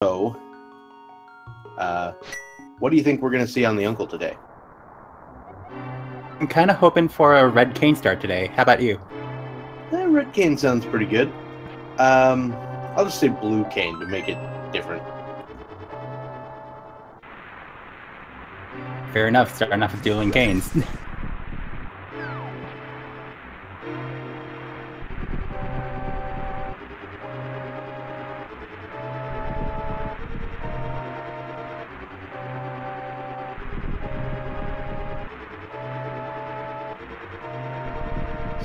So, what do you think we're going to see on the Uncle today? I'm kind of hoping for a red cane start today. How about you? Red cane sounds pretty good. I'll just say blue cane to make it different. Fair enough, starting off with dueling canes.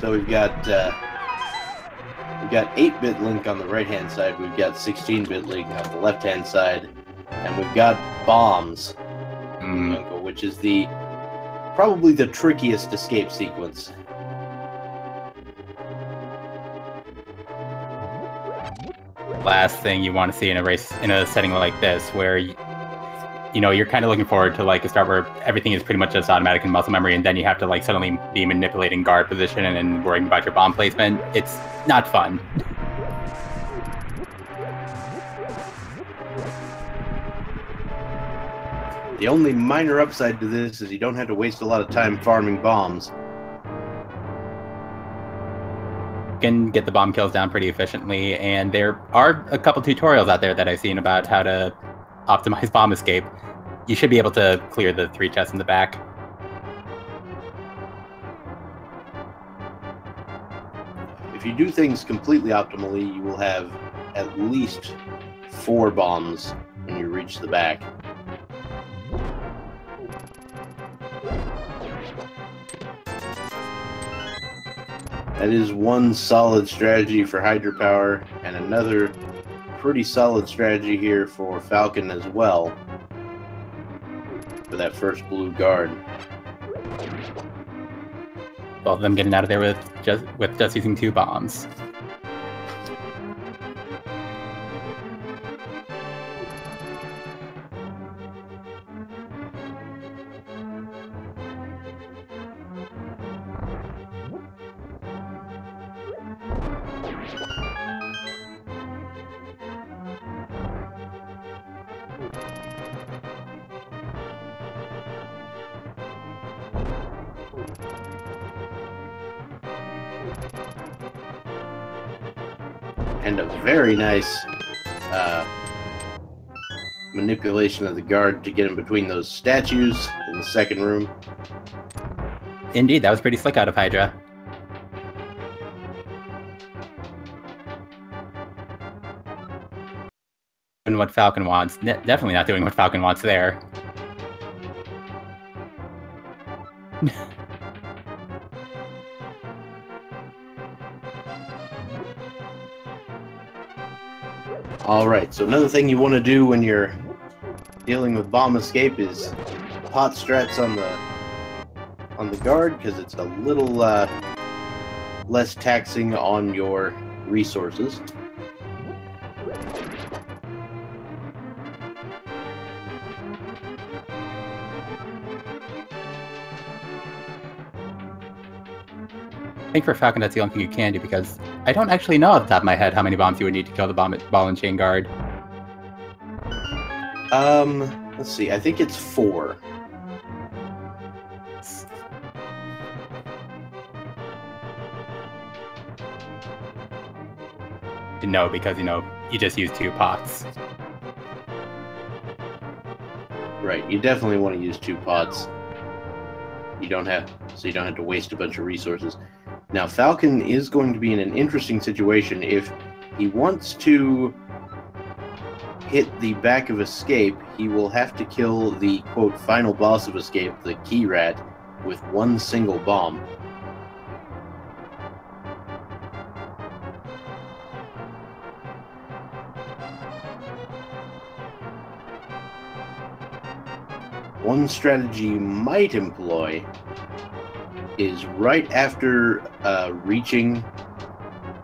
So we've got 8-bit Link on the right-hand side, we've got 16-bit Link on the left-hand side, and we've got bombs on the Uncle, which is probably the trickiest escape sequence. Last thing you want to see in a race in a setting like this, where you're kind of looking forward to like a start where everything is pretty much just automatic in muscle memory, and then you have to like suddenly be manipulating guard position and worrying about your bomb placement. It's not fun. The only minor upside to this is you don't have to waste a lot of time farming bombs. You can get the bomb kills down pretty efficiently, and there are a couple tutorials out there that I've seen about how to optimize bomb escape. You should be able to clear the 3 chests in the back. If you do things completely optimally, you will have at least 4 bombs when you reach the back. That is one solid strategy for Hydropower, and another pretty solid strategy here for Falcon as well, for that first blue guard. Both of them getting out of there with just using 2 bombs. And a very nice manipulation of the guard to get in between those statues in the second room. Indeed, that was pretty slick out of Hydra. And what Falcon wants. Definitely not doing what Falcon wants there. Alright, so another thing you want to do when you're dealing with bomb escape is pot strats on the guard, because it's a little less taxing on your resources. I think for Falcon that's the only thing you can do, because I don't actually know off the top of my head how many bombs you would need to kill the ball and chain guard. Let's see, I think it's 4. No, because, you just use 2 pots. Right, you definitely want to use 2 pots. So you don't have to waste a bunch of resources. Now, Falcon is going to be in an interesting situation. If he wants to hit the back of Escape, he will have to kill the, quote, final boss of Escape, the Key Rat, with 1 single bomb. One strategy you might employ is right after reaching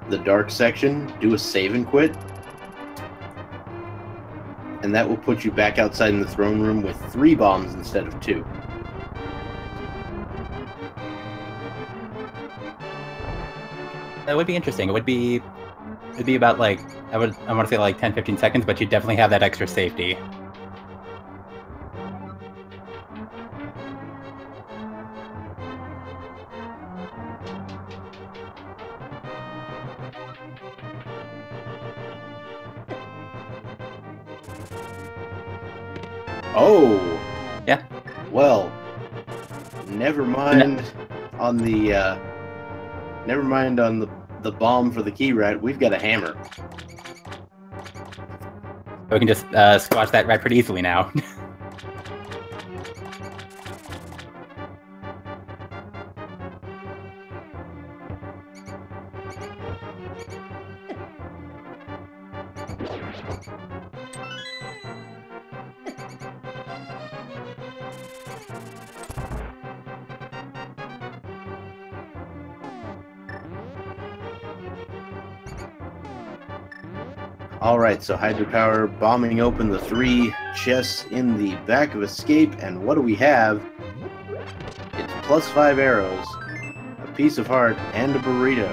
the dark section, do a save and quit. And that will put you back outside in the throne room with 3 bombs instead of 2. That would be interesting. It'd be about like I want to say like 10-15 seconds, but you definitely have that extra safety. Oh! Yeah. Well, never mind on the the bomb for the key rat. We've got a hammer. We can just squash that rat pretty easily now. Alright, so Hydropower bombing open the 3 chests in the back of Escape, and what do we have? It's +5 arrows, a piece of heart, and a burrito.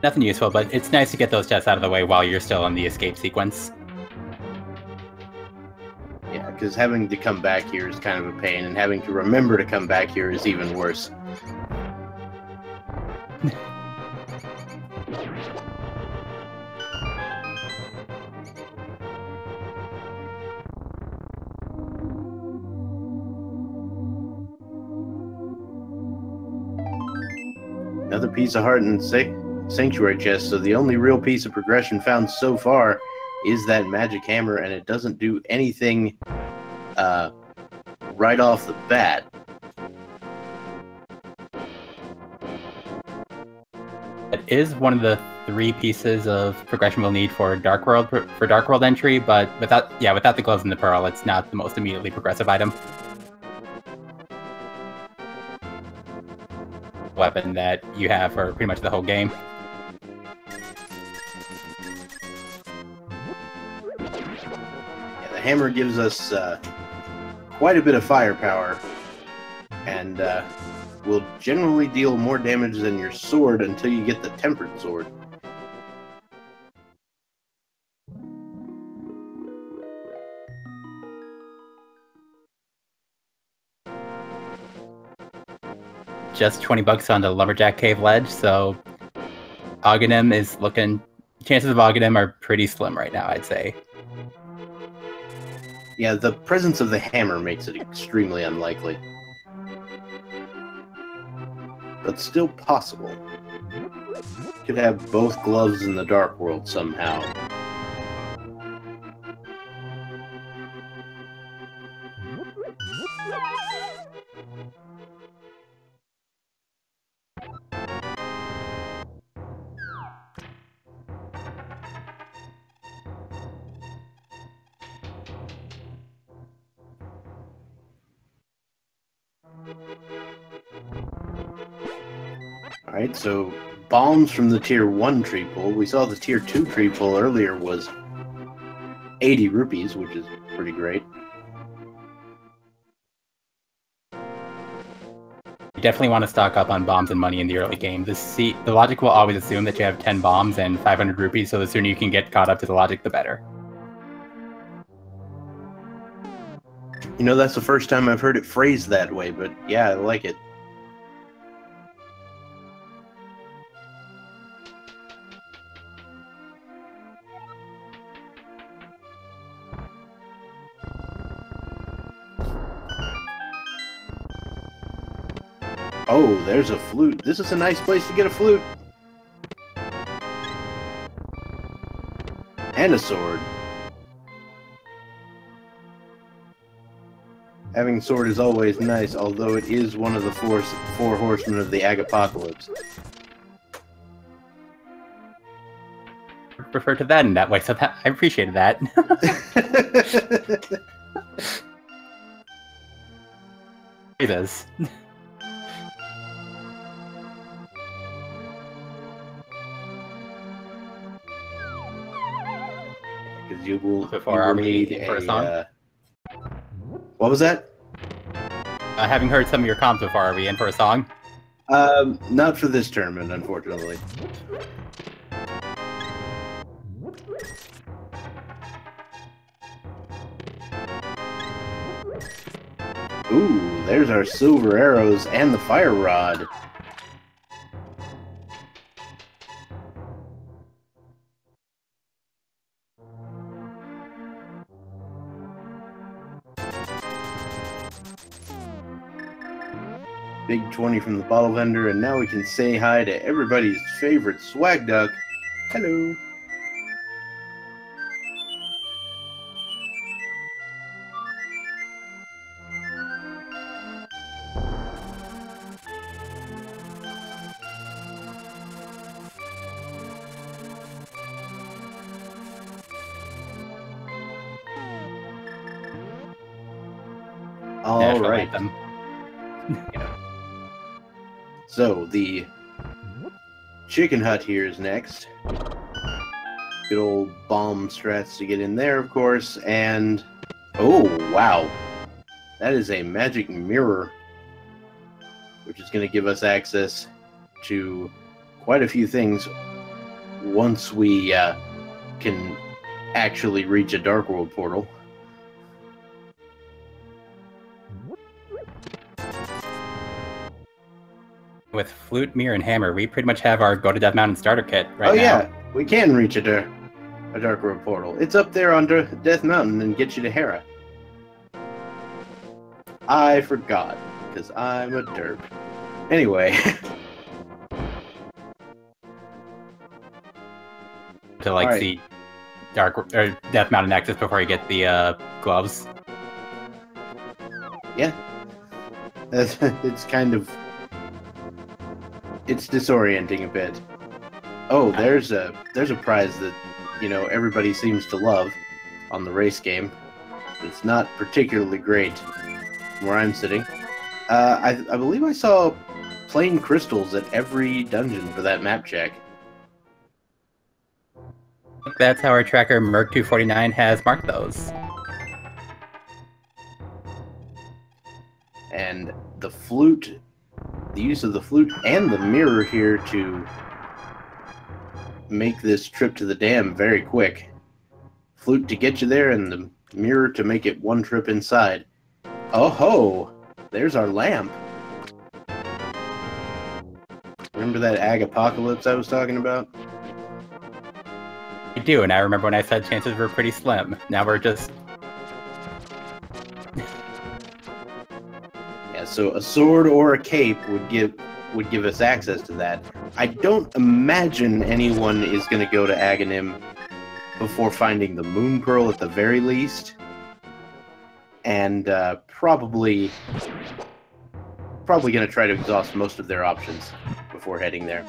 Nothing useful, but it's nice to get those chests out of the way while you're still in the escape sequence. Yeah, because having to come back here is kind of a pain, and having to remember to come back here is even worse. Another piece of heart and sanctuary chest, so the only real piece of progression found so far is that magic hammer, and it doesn't do anything right off the bat. It is one of the 3 pieces of progression we'll need for Dark World entry, but without the gloves and the pearl, it's not the most immediately progressive item. Weapon that you have for pretty much the whole game. Yeah, the hammer gives us quite a bit of firepower, and will generally deal more damage than your sword until you get the tempered sword. Just 20 bucks on the Lumberjack Cave ledge, so Aghanim is looking... Chances of Aghanim are pretty slim right now, I'd say. Yeah, the presence of the hammer makes it extremely unlikely. But still possible. Could have both gloves in the Dark World somehow. Alright, so bombs from the tier 1 tree pull. We saw the tier 2 tree pull earlier was 80 rupees, which is pretty great. You definitely want to stock up on bombs and money in the early game. The logic will always assume that you have 10 bombs and 500 rupees, so the sooner you can get caught up to the logic, the better. You know, that's the first time I've heard it phrased that way, but yeah, I like it. Oh, there's a flute. This is a nice place to get a flute. And a sword. Having a sword is always nice, although it is one of the four horsemen of the Agapocalypse. Refer to that in that way, so that, I appreciated that. It is. Because you will need for a song. What was that? Having heard some of your comms before, are we in for a song? Not for this tournament, unfortunately. Ooh, there's our silver arrows and the fire rod. Big 20 from the bottle vendor, and now we can say hi to everybody's favorite swag duck. Hello. All right. So the chicken hut here is next. Good old bomb strats to get in there, of course, and oh wow, that is a magic mirror, which is going to give us access to quite a few things once we can actually reach a Dark World portal. With Flute, Mirror, and Hammer, we pretty much have our Go to Death Mountain starter kit right now. Oh yeah, we can reach a Dark World portal. It's up there on Death Mountain and get you to Hera. I forgot, because I'm a derp. Anyway. To like see Death Mountain access before you get the gloves. Yeah. It's kind of... It's disorienting a bit. Oh, there's a prize that, you know, everybody seems to love on the race game. It's not particularly great from where I'm sitting. I believe I saw plain crystals at every dungeon for that map check. That's how our tracker Merc249 has marked those. And the flute, the use of the flute and the mirror here to make this trip to the dam very quick. Flute to get you there and the mirror to make it one trip inside. Oh ho! There's our lamp. Remember that ag apocalypse I was talking about? I do, and I remember when I said chances were pretty slim. Now we're just... Yeah, so a sword or a cape would give us access to that. I don't imagine anyone is going to go to Aghanim before finding the Moon Pearl at the very least. And probably going to try to exhaust most of their options before heading there.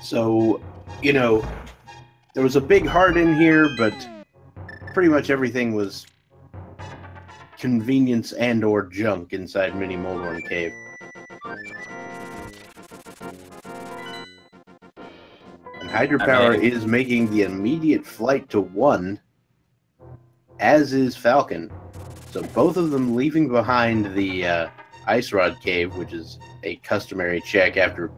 So, you know, there was a big heart in here, but pretty much everything was convenience and or junk inside Mini Moldorm Cave. And Hydrapower is making the immediate flight to 1, as is Falcon. So both of them leaving behind the Ice Rod Cave, which is a customary check after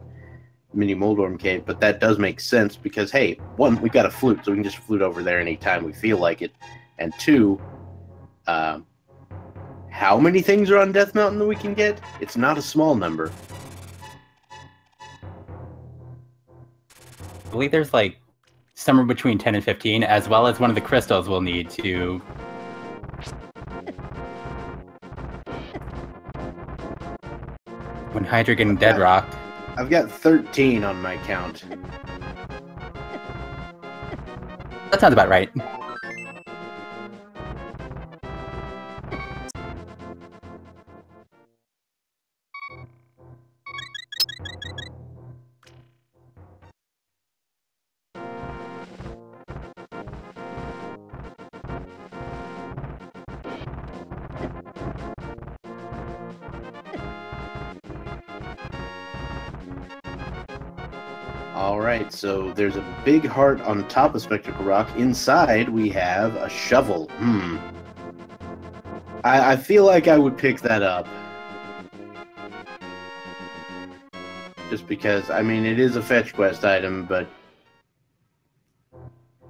Mini Moldorm Cave, but that does make sense because, hey, 1, we got a flute, so we can just flute over there anytime we feel like it, and 2, how many things are on Death Mountain that we can get? It's not a small number. I believe there's like somewhere between 10 and 15, as well as one of the crystals we'll need to... When Hydra getting deadrocked. I've got 13 on my count. That sounds about right. Alright, so there's a big heart on top of Spectacle Rock. Inside, we have a shovel. I feel like I would pick that up. Just because, I mean, it is a fetch quest item, but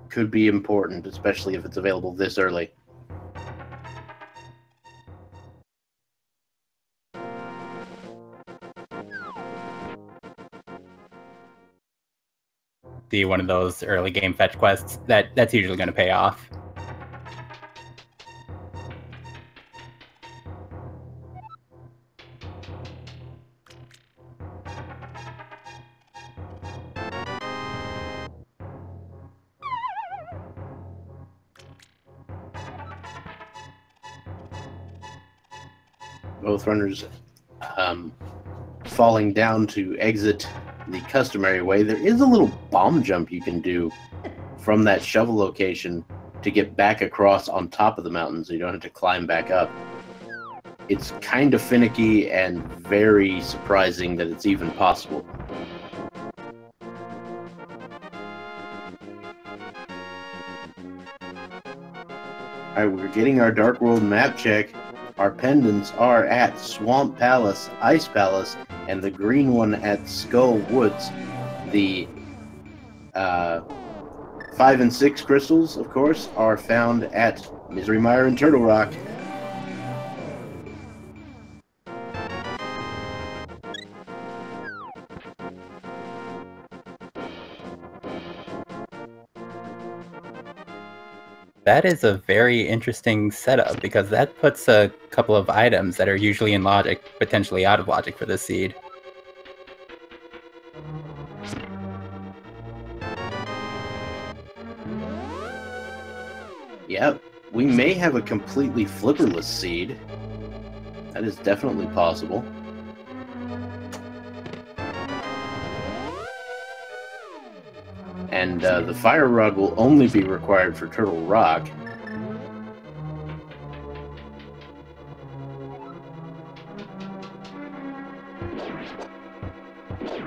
could be important, especially if it's available this early. Be one of those early game fetch quests that's usually going to pay off. Both runners falling down to exit the customary way. There is a little bomb jump you can do from that shovel location to get back across on top of the mountain, so you don't have to climb back up. It's kind of finicky and very surprising that it's even possible. Alright, we're getting our Dark World map check. Our pendants are at Swamp Palace, Ice Palace, and the green one at Skull Woods. The 5 and 6 crystals, of course, are found at Misery Mire and Turtle Rock. That is a very interesting setup, because that puts a couple of items that are usually in logic, potentially out of logic for this seed. Yep, we may have a completely flipperless seed. That is definitely possible. And the fire rod will only be required for Turtle Rock.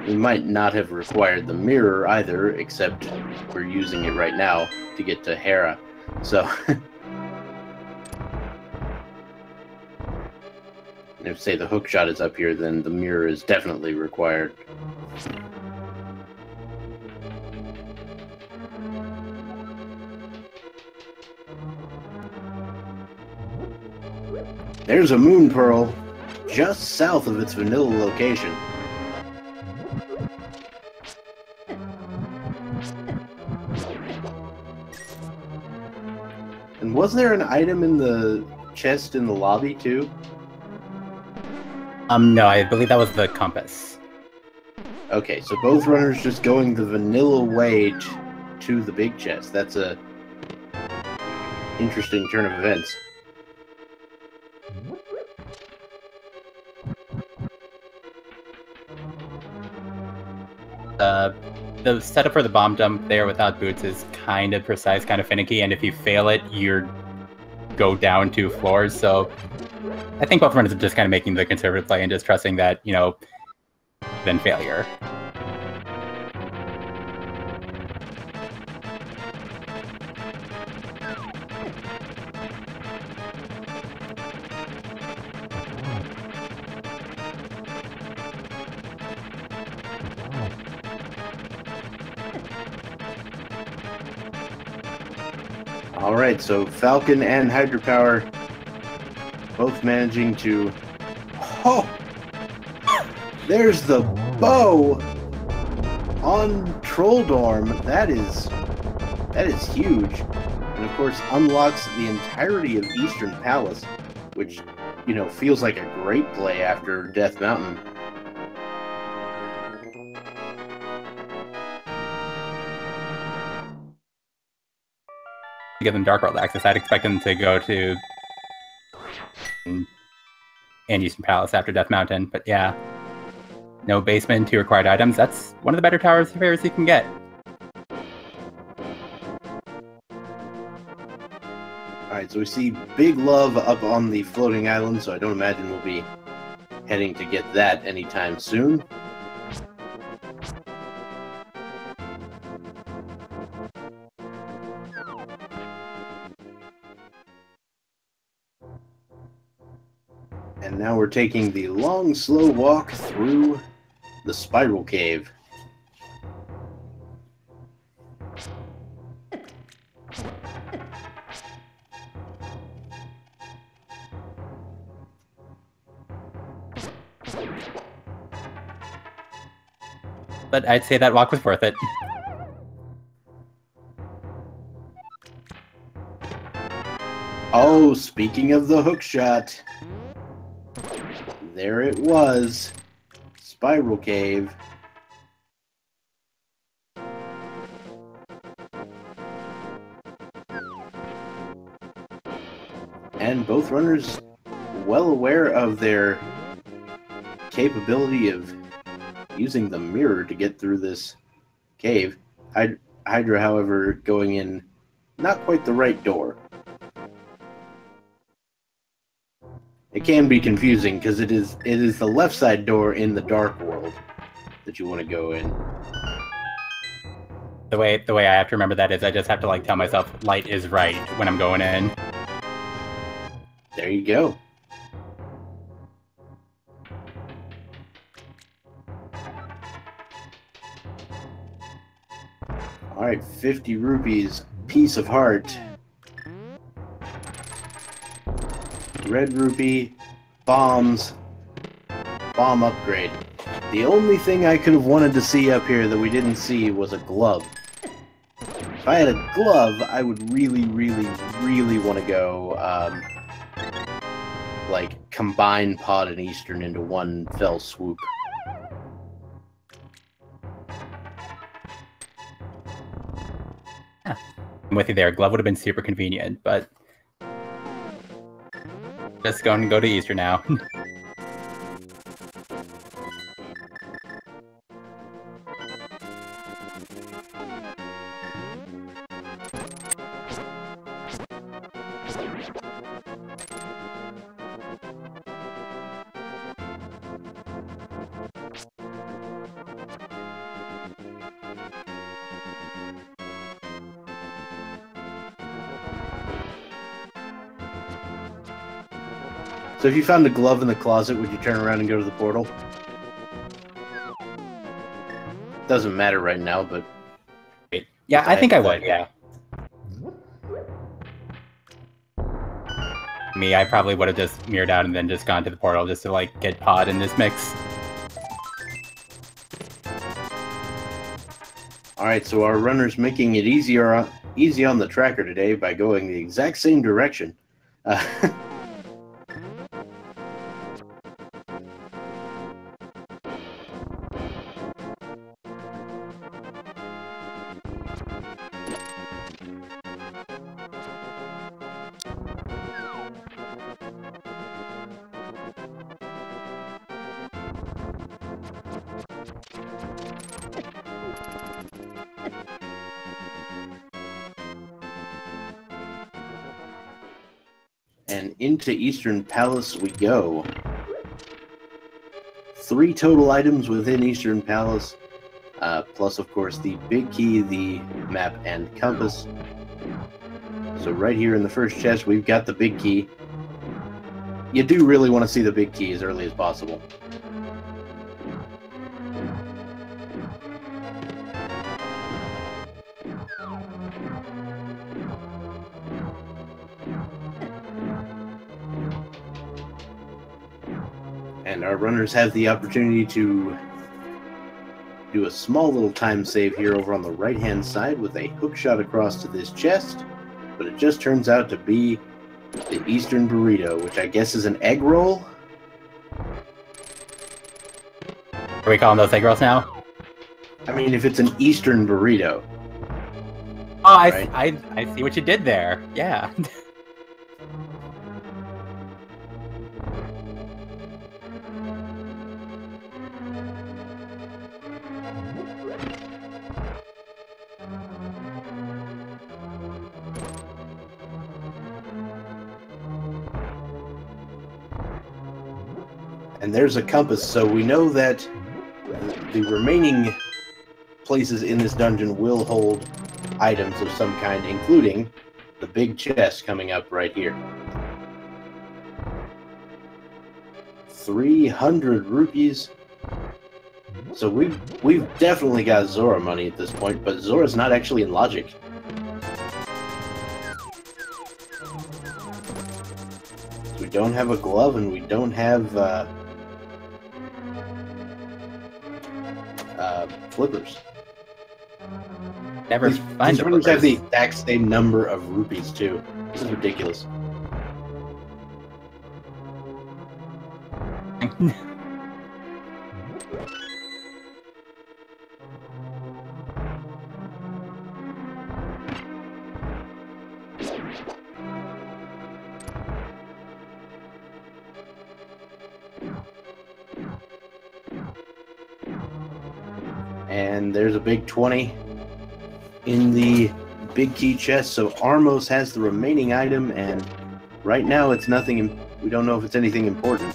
We might not have required the mirror either, except we're using it right now to get to Hera. So, if, say, the hook shot is up here, then the mirror is definitely required. There's a moon pearl just south of its vanilla location. And was there an item in the chest in the lobby too? No, I believe that was the compass. Okay, so both runners just going the vanilla way to the big chest. That's a interesting turn of events. The setup for the bomb jump there without boots is kind of precise, kind of finicky, and if you fail it, you go down 2 floors. So I think both runners are just kind of making the conservative play and just trusting that, you know, then failure. Alright, so Falcon and Hydropower both managing to... Oh! There's the bow on Troll Dorm. That is huge. And of course unlocks the entirety of Eastern Palace, which, you know, feels like a great play after Death Mountain. To give them Dark World access, I'd expect them to go to and Eastern Palace after Death Mountain, but yeah. No basement, 2 required items. That's one of the better towers affairs you can get. Alright, so we see Big Love up on the floating island, so I don't imagine we'll be heading to get that anytime soon. And now we're taking the long, slow walk through the spiral cave. But I'd say that walk was worth it. Oh, speaking of the hook shot, there it was. Spiral cave. And both runners well aware of their capability of using the mirror to get through this cave. Hydra, however, going in not quite the right door. It can be confusing because it is the left side door in the dark world that you want to go in. The way I have to remember that is I just have to like tell myself light is right when I'm going in. There you go. Alright, 50 rupees, piece of heart. Red rupee, bombs, bomb upgrade. The only thing I could have wanted to see up here that we didn't see was a glove. If I had a glove, I would really, really, really want to go, like, combine Pod and Eastern into one fell swoop. I'm with you there. Glove would have been super convenient, but just go to Easter now. So if you found a glove in the closet, would you turn around and go to the portal? Doesn't matter right now, but... Yeah, I think I would, yeah. Me, I probably would have just mirrored out and then just gone to the portal just to, like, get Pod in this mix. Alright, so our runner's making it easy on the tracker today by going the exact same direction. And into Eastern Palace we go. 3 total items within Eastern Palace, plus of course the big key, the map, and compass. So right here in the first chest we've got the big key. You do really want to see the big key as early as possible. And our runners have the opportunity to do a small little time save here over on the right-hand side with a hook shot across to this chest, but it just turns out to be the Eastern Burrito, which I guess is an egg roll? Are we calling those egg rolls now? I mean, if it's an Eastern Burrito. Oh, right? I see what you did there. Yeah. And there's a compass, so we know that the remaining places in this dungeon will hold items of some kind, including the big chest coming up right here. 300 rupees. So we've definitely got Zora money at this point, but Zora's not actually in logic. So we don't have a glove, and we don't have flippers. Never find these runners have the exact same number of rupees too. This is ridiculous. And there's a big 20 in the big key chest, so Armos has the remaining item, and right now it's nothing. We don't know if it's anything important.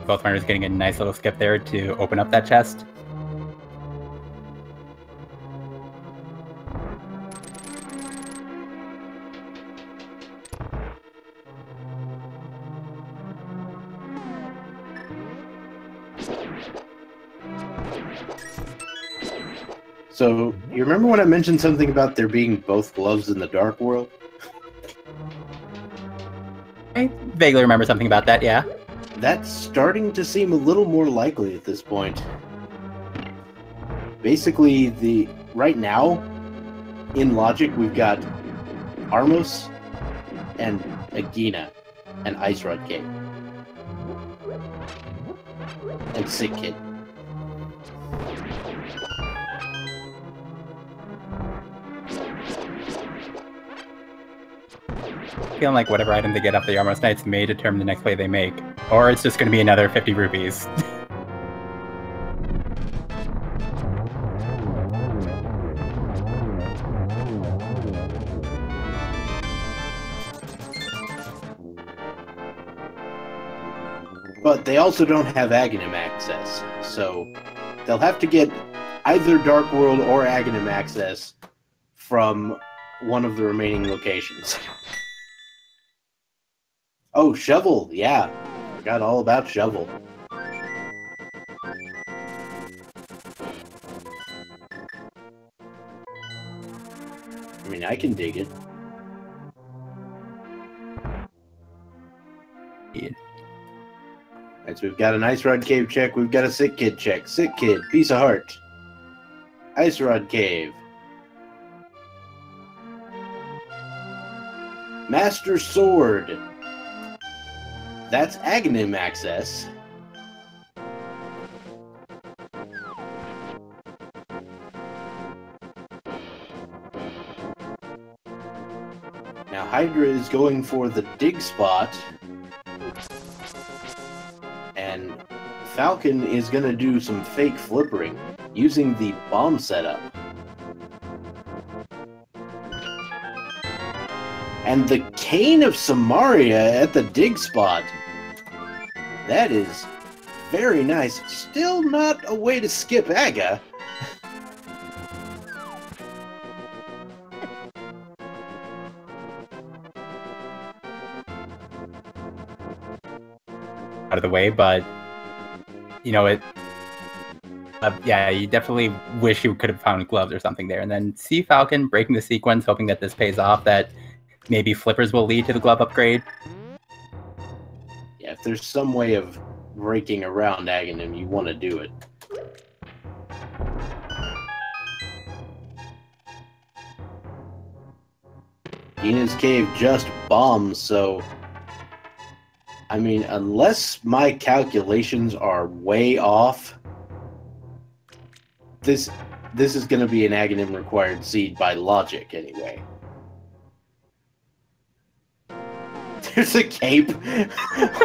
Both runners getting a nice little skip there to open up that chest. So, you remember when I mentioned something about there being both gloves in the Dark World? I vaguely remember something about that, yeah. That's starting to seem a little more likely at this point. Basically, right now, in logic, we've got Armos and Agina and Ice Rod Cave. And Sick Kid. Feeling like whatever item they get off the Armos Knights may determine the next play they make. Or it's just going to be another 50 rupees. But they also don't have Aghanim access, so they'll have to get either Dark World or Aghanim access from one of the remaining locations. Oh, Shovel, yeah. Forgot all about Shovel. I mean, I can dig it. Yeah. Alright, so we've got an Ice Rod Cave check, we've got a Sick Kid check. Sick Kid, piece of heart. Ice Rod Cave. Master Sword. That's Aghanim access. Now Hydra is going for the dig spot. And Falcon is going to do some fake flippering using the bomb setup. And the Cane of Samaria at the dig spot. That is very nice. Still not a way to skip Aga. Out of the way, but you know it. Yeah, you definitely wish you could have found gloves or something there. And then Cfalcon breaking the sequence, hoping that this pays off, that maybe flippers will lead to the glove upgrade. Yeah, if there's some way of breaking around Aghanim, you want to do it. Dina's Cave just bombs, so I mean, unless my calculations are way off, this is going to be an Aghanim required seed by logic anyway. There's a cape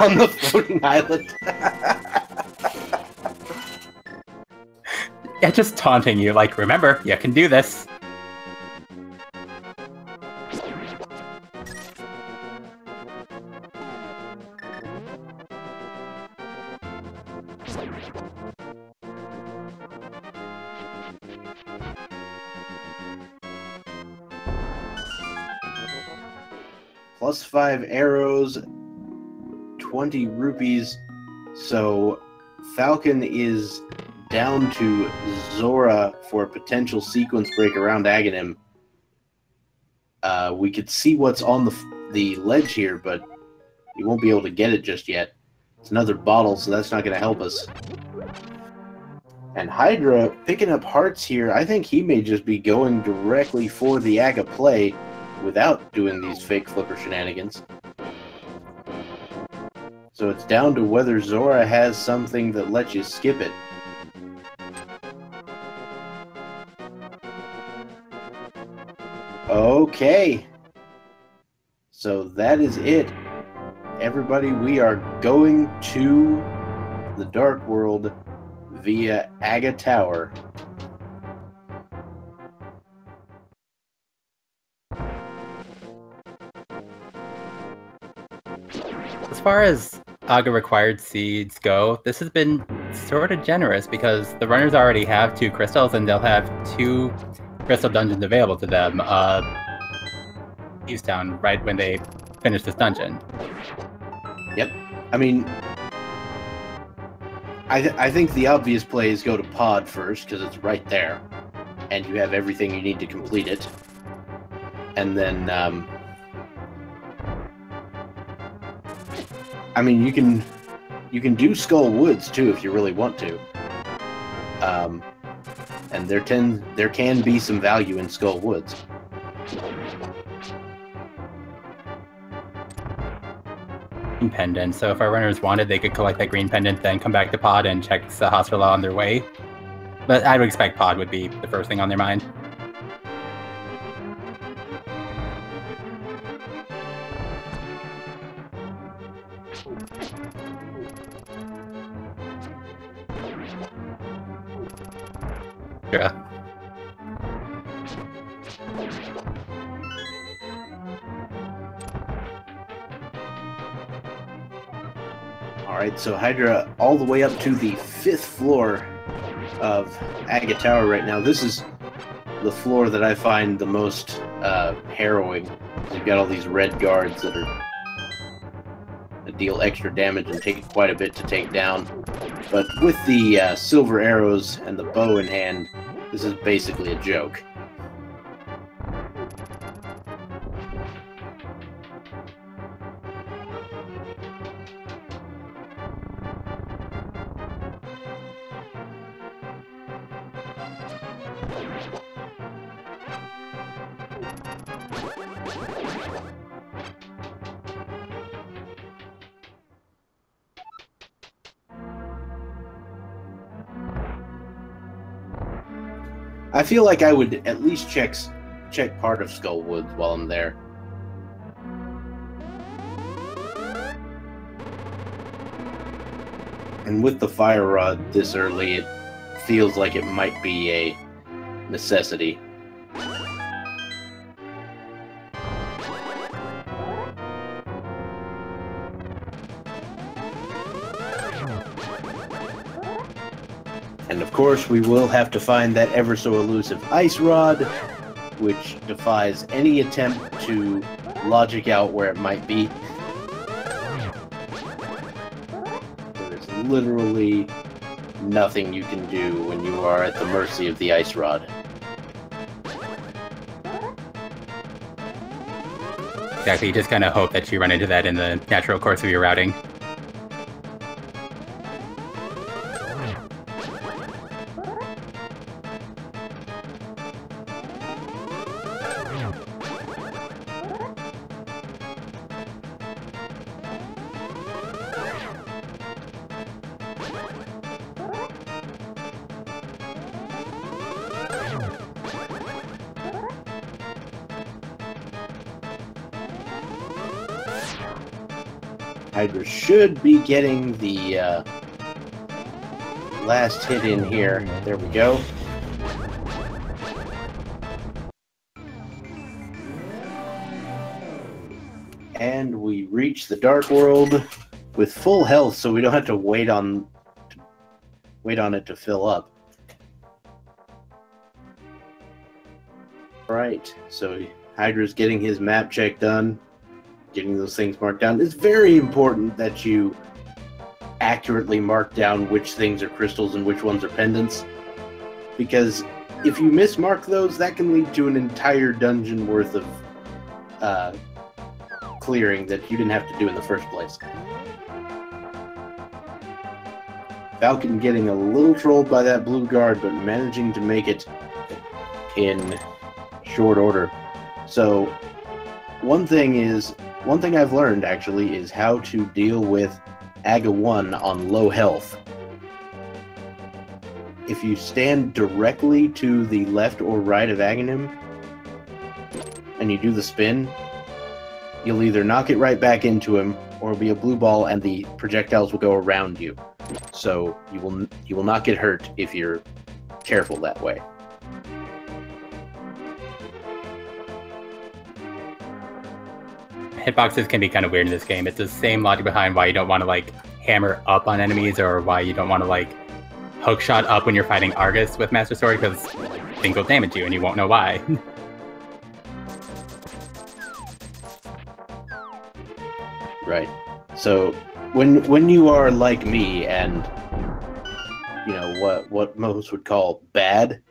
on the floating island. Yeah, just taunting you, like, remember, you can do this. +5 arrows, 20 rupees. So Falcon is down to Zora for a potential sequence break around Aghanim. We could see what's on the ledge here, but you won't be able to get it just yet. It's another bottle, so that's not going to help us. And Hydra picking up hearts here. I think he may just be going directly for the Aga play without doing these fake flipper shenanigans. So it's down to whether Zora has something that lets you skip it. Okay. So that is it. Everybody, we are going to the Dark World via Aga Tower. As far as Aga required seeds go, this has been sort of generous because the runners already have 2 crystals and they'll have 2 crystal dungeons available to them. East Town right when they finish this dungeon. Yep. I mean, I think the obvious play is go to Pod first, because it's right there. And you have everything you need to complete it. And then, I mean, you can do Skull Woods, too, if you really want to. And there can be some value in Skull Woods. Pendant. So if our runners wanted, they could collect that green pendant, then come back to Pod and check the hospital on their way. But I would expect Pod would be the first thing on their mind. Sure. Alright, so Hydra all the way up to the 5th floor of Aga Tower right now. This is the floor that I find the most harrowing. You've got all these red guards that deal extra damage and take quite a bit to take down. But with the silver arrows and the bow in hand, this is basically a joke. I feel like I would at least check part of Skull Woods while I'm there. And with the fire rod this early, it feels like it might be a necessity. And of course, we will have to find that ever so elusive ice rod, which defies any attempt to logic out where it might be. There is literally nothing you can do when you are at the mercy of the ice rod. Exactly, you just kind of hope that you run into that in the natural course of your routing. Hydra should be getting the last hit in here. There we go. And we reach the Dark World with full health, so we don't have to wait on it to fill up. Right, so Hydra's getting his map check done. getting those things marked down. It's very important that you accurately mark down which things are crystals and which ones are pendants, because if you mismark those, that can lead to an entire dungeon worth of clearing that you didn't have to do in the first place. Falcon getting a little trolled by that blue guard, but managing to make it in short order. So one thing I've learned actually is how to deal with Aga 1 on low health. If you stand directly to the left or right of Aghanim and you do the spin, you'll either knock it right back into him or it'll be a blue ball and the projectiles will go around you. So you will not get hurt if you're careful that way. Hitboxes can be kind of weird in this game. It's the same logic behind why you don't want to like hammer up on enemies, or why you don't want to like hook shot up when you're fighting Argus with Master Sword, because things will damage you and you won't know why. Right. So when you are like me and you know what most would call bad,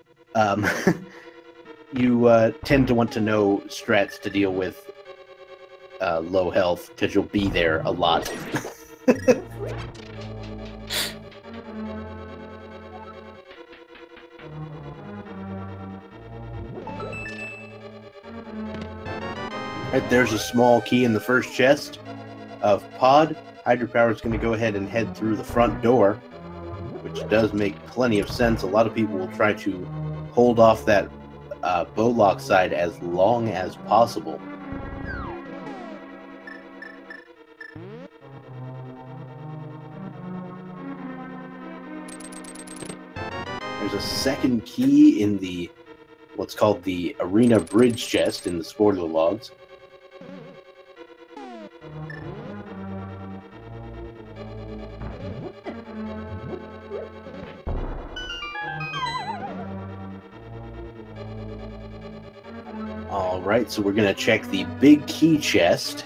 you tend to want to know strats to deal with low health, because you'll be there a lot. Right, there's a small key in the first chest of Pod. Hydrapower is going to go ahead and head through the front door, which does make plenty of sense. A lot of people will try to hold off that bowlock side as long as possible. There's a second key in the what's called the Arena Bridge chest in the spoiler logs. Alright, so we're going to check the big key chest.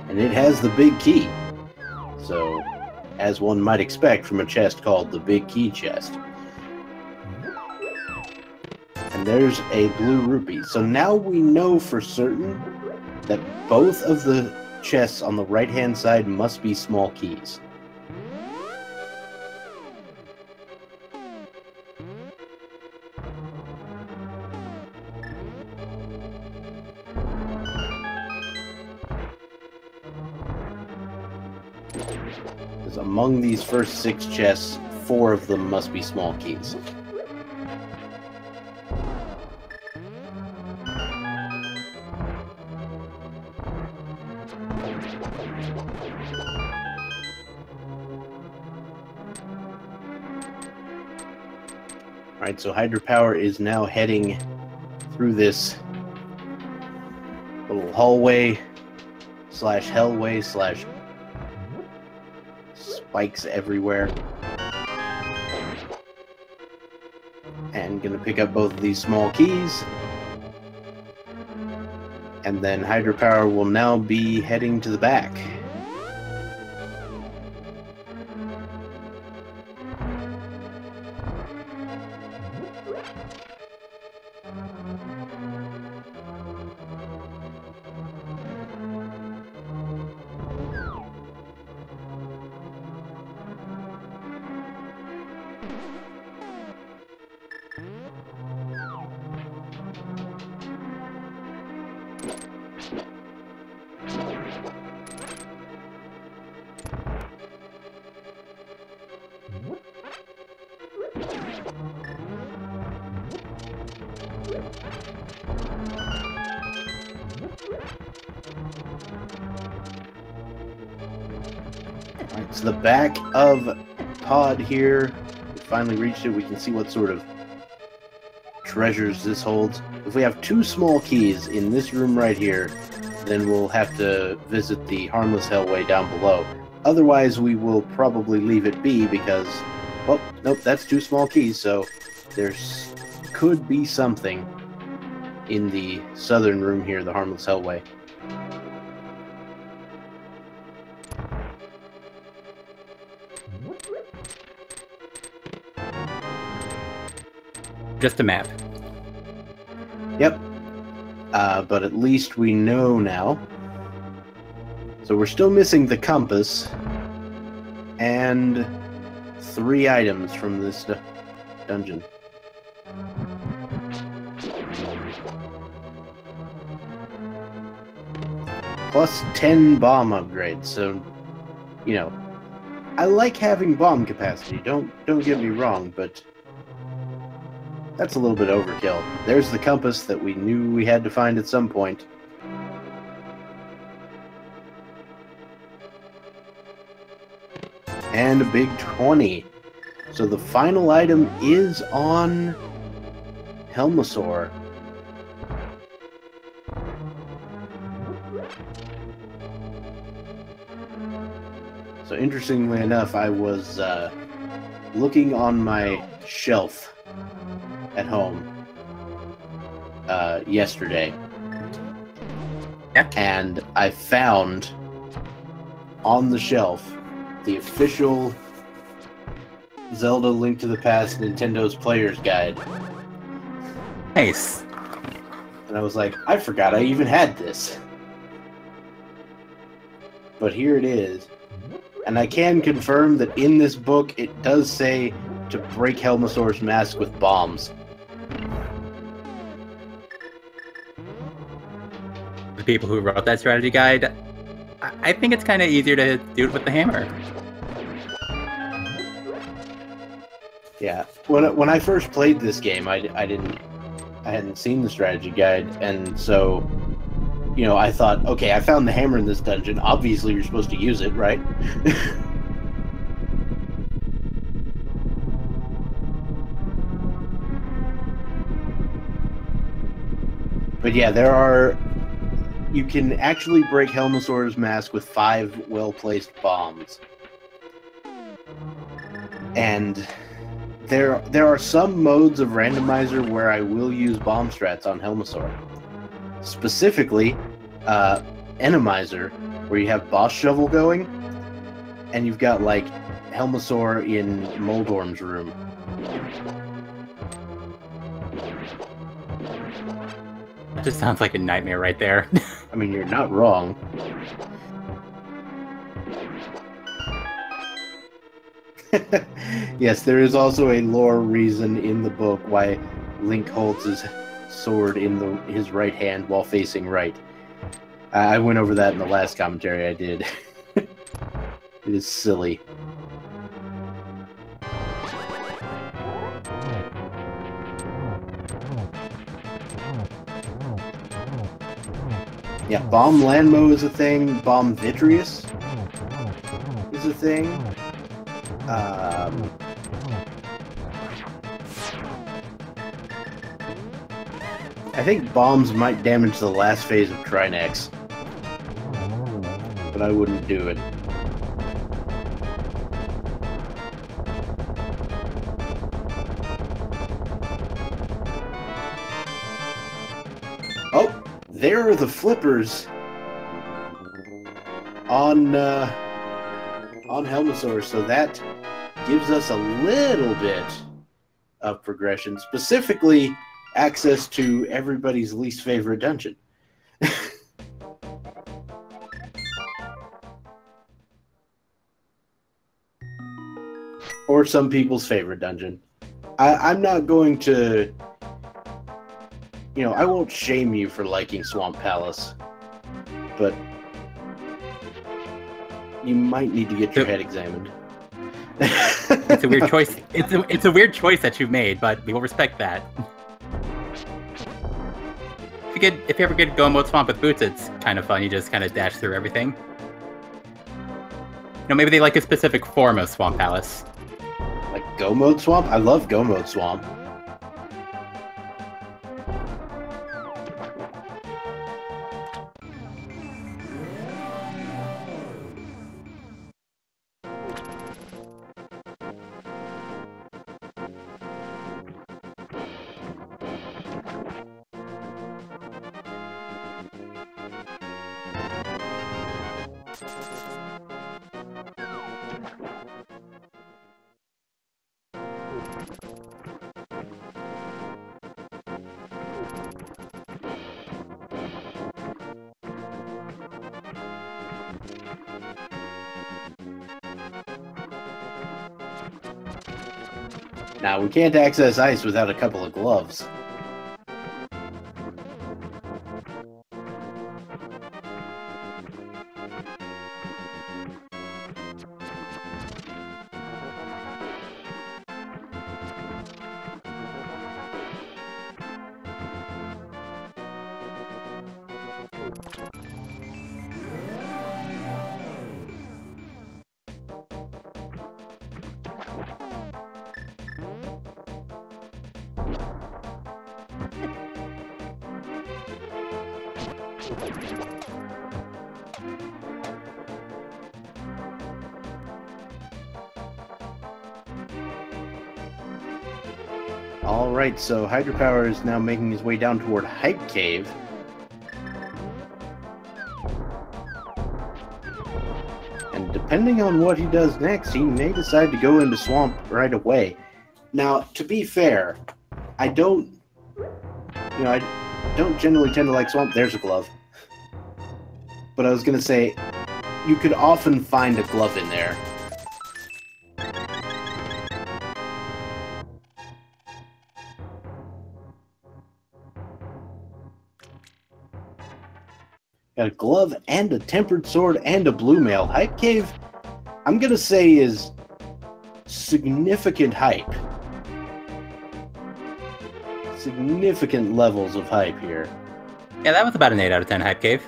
And it has the big key. So, as one might expect from a chest called the big key chest. And there's a blue rupee. So now we know for certain that both of the chests on the right-hand side must be small keys. Because among these first 6 chests, 4 of them must be small keys. Alright, so Hydrapower is now heading through this little hallway slash hellway slash spikes everywhere. And gonna pick up both of these small keys. And then Hydrapower will now be heading to the back. Alright, so the back of Pod here, we finally reached it. We can see what sort of treasures this holds. If we have 2 small keys in this room right here, then we'll have to visit the Harmless Hellway down below. Otherwise, we will probably leave it be because, well, nope, that's 2 small keys, so there's could be something in the southern room here, the Harmless Hellway. Just a map. Yep. But at least we know now. So we're still missing the compass and 3 items from this dungeon. Plus 10 bomb upgrades, so, you know, I like having bomb capacity, don't get me wrong, but that's a little bit overkill. There's the compass that we knew we had to find at some point. And a big 20. So the final item is on Helmosaur. So interestingly enough, I was looking on my shelf at home yesterday, and I found on the shelf the official Zelda Link to the Past Nintendo's Player's Guide. Nice. And I was like, I forgot I even had this. But here it is. And I can confirm that in this book, it does say to break Helmosaur's mask with bombs. The people who wrote that strategy guide, I think it's kind of easier to do it with the hammer. Yeah, when I first played this game, I hadn't seen the strategy guide, and so, you know, I thought, okay, I found the hammer in this dungeon. Obviously, you're supposed to use it, right? But yeah, you can actually break Helmosaur's mask with 5 well-placed bombs. And there are some modes of Randomizer where I will use bomb strats on Helmosaur. Specifically, Enemizer, where you have Boss Shovel going, and you've got, like, Helmosaur in Moldorm's room. That just sounds like a nightmare right there. I mean, you're not wrong. Yes, there is also a lore reason in the book why Link holds his sword in his right hand while facing right. I went over that in the last commentary I did. It is silly. Yeah, Bomb Landmo is a thing. Bomb Vitreous is a thing. I think bombs might damage the last phase of Trinex, but I wouldn't do it. Oh, there are the flippers on Helmosaur, so that gives us a little bit of progression, specifically access to everybody's least favorite dungeon. Or some people's favorite dungeon. I'm not going to... You know, I won't shame you for liking Swamp Palace, but you might need to get your head examined. It's a weird choice. It's a weird choice that you've made, but we will respect that. If you ever get Go Mode Swamp with boots, it's kind of fun. You just kind of dash through everything. You know, maybe they like a specific form of Swamp Palace. Like Go Mode Swamp? I love Go Mode Swamp. Now, we can't access ice without a couple of gloves. Alright, so Hydropower is now making his way down toward Hype Cave. And depending on what he does next, he may decide to go into Swamp right away. Now, to be fair, I don't generally tend to like Swamp. There's a glove. But I was gonna say, you could often find a glove in there. Got a glove and a tempered sword and a blue mail. Hype Cave, I'm gonna say, is significant hype. Significant levels of hype here. Yeah, that was about an 8 out of 10 Hype Cave.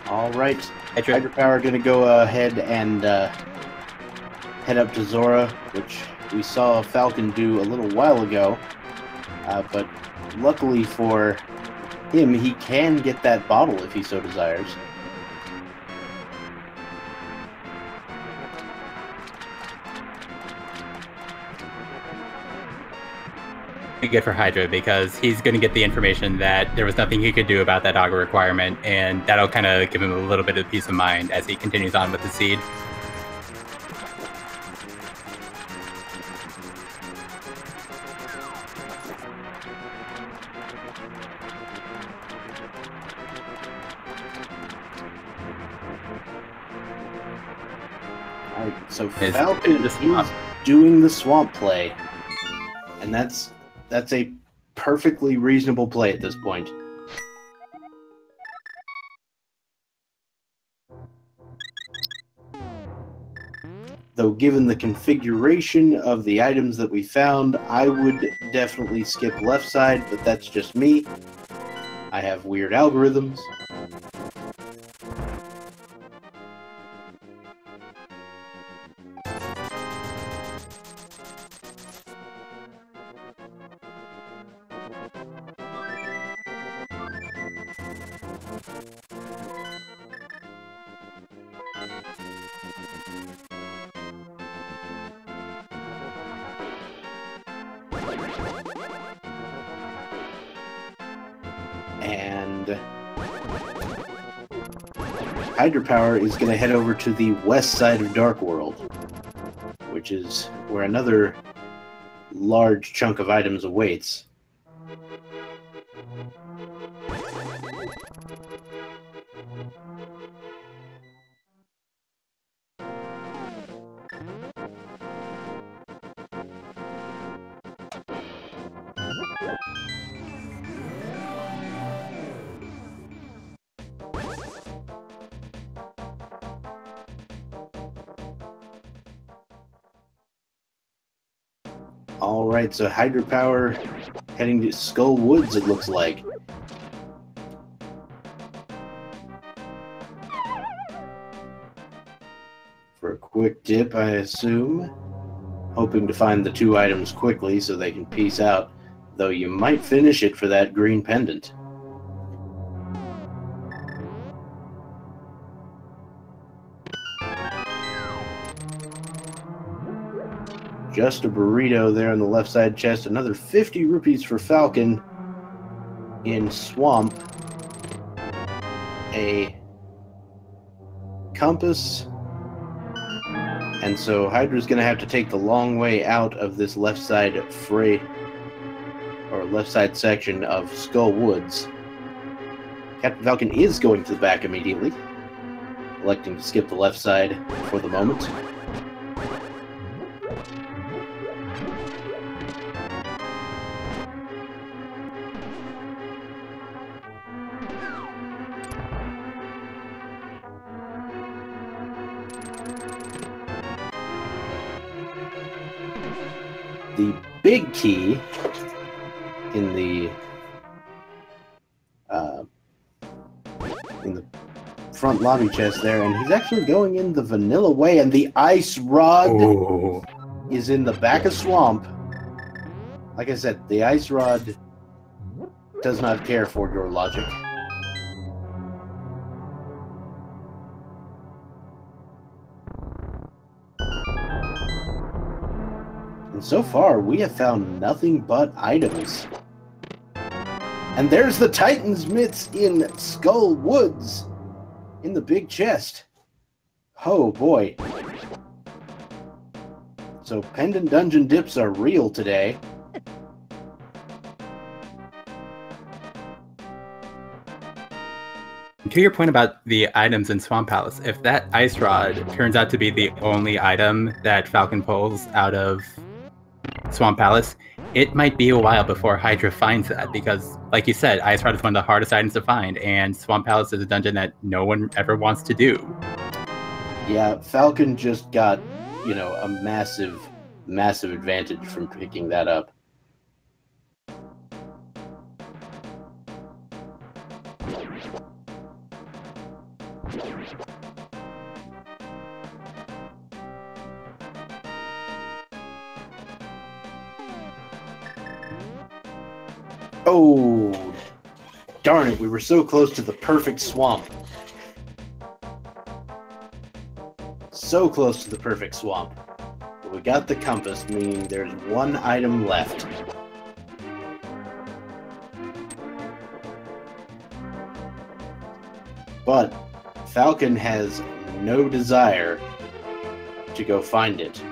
Alright, Hydropower gonna go ahead and head up to Zora, which we saw Falcon do a little while ago. But luckily for him, he can get that bottle if he so desires. Good for Hydra, because he's going to get the information that there was nothing he could do about that auger requirement, and that'll kind of give him a little bit of peace of mind as he continues on with the seed. Alright, so Falcon is doing the swamp play, and that's a perfectly reasonable play at this point. Though given the configuration of the items that we found, I would definitely skip left side, but that's just me. I have weird algorithms. And Hydropower is going to head over to the west side of Dark World, which is where another large chunk of items awaits. Alright, so Hydropower heading to Skull Woods, it looks like. for a quick dip, I assume. Hoping to find the 2 items quickly so they can peace out, though you might finish it for that green pendant. Just a burrito there on the left side chest. Another 50 rupees for Falcon in Swamp. A compass. And so Hydra's going to have to take the long way out of this left side left side section of Skull Woods. Captain Falcon is going to the back immediately, electing to skip the left side for the moment. The big key in the front lobby chest there, and he's actually going in the vanilla way, and the ice rod is in the back of Swamp. Like I said, the ice rod does not care for your logic. And so far, we have found nothing but items. And there's the Titan's Mitts in Skull Woods in the big chest. Oh boy. So pendant dungeon dips are real today. To your point about the items in Swamp Palace, if that ice rod turns out to be the only item that Falcon pulls out of Swamp Palace, it might be a while before Hydra finds that, because, like you said, ice rod is one of the hardest items to find, and Swamp Palace is a dungeon that no one ever wants to do. Yeah, Falcon just got, you know, a massive advantage from picking that up. Oh, darn it, we were so close to the perfect swamp. So close to the perfect swamp. But we got the compass, meaning there's 1 item left. But Falcon has no desire to go find it.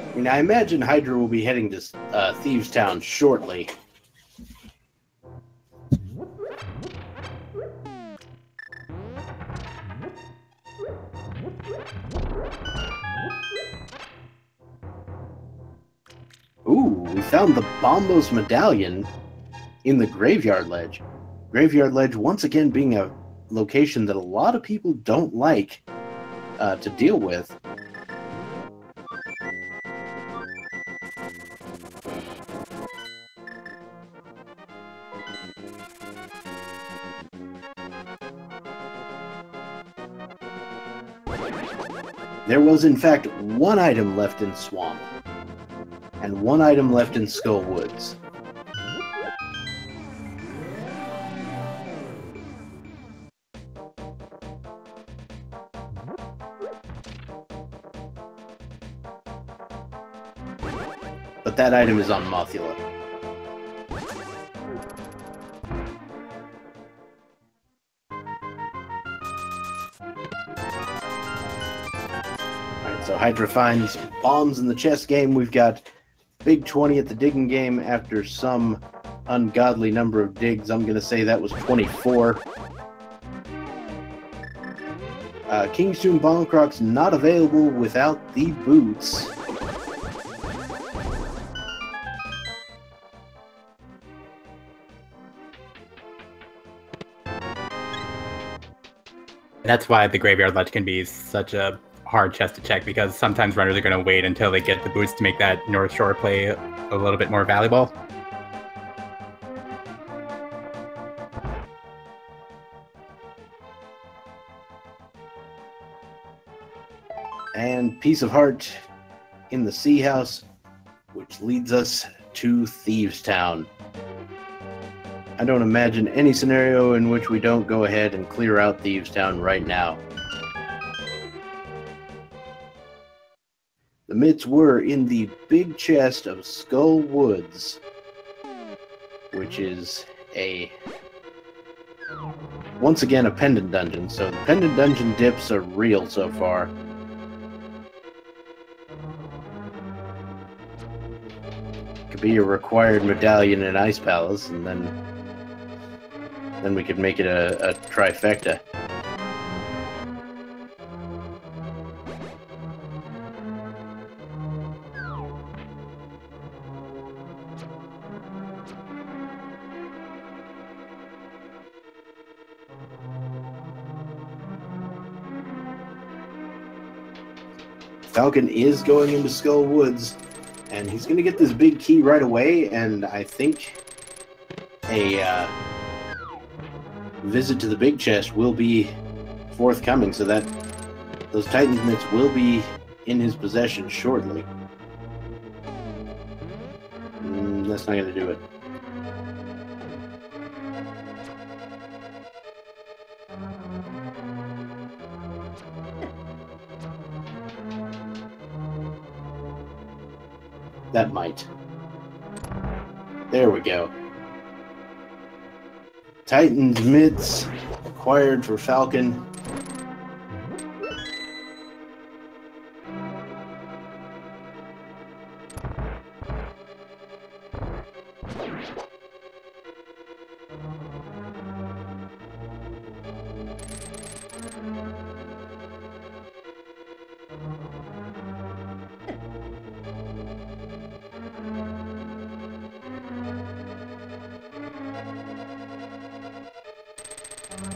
I mean, I imagine Hydra will be heading to Thieves Town shortly. Ooh, we found the Bombos medallion in the Graveyard Ledge. Graveyard Ledge, once again, being a location that a lot of people don't like to deal with. There was, in fact, 1 item left in Swamp, and 1 item left in Skull Woods. But that item is on Mothula. So Hydra finds bombs in the chess game. We've got big 20 at the digging game after some ungodly number of digs. I'm going to say that was 24. King's Tomb Bomb Croc's not available without the boots. That's why the graveyard ledge can be such a hard chest to check, because sometimes runners are going to wait until they get the boots to make that North Shore play a little bit more valuable. And Piece of Heart in the Sea House, which leads us to Thieves Town. I don't imagine any scenario in which we don't go ahead and clear out Thieves Town right now. The mitts were in the big chest of Skull Woods, which is once again a pendant dungeon. So the pendant dungeon dips are real so far. Could be a required medallion in Ice Palace, and then we could make it a trifecta. Falcon is going into Skull Woods, and he's going to get this big key right away, and I think a visit to the big chest will be forthcoming, so that those Titan's mitts will be in his possession shortly. That's not going to do it. That might. There we go. Titan's mitts acquired for Falcon.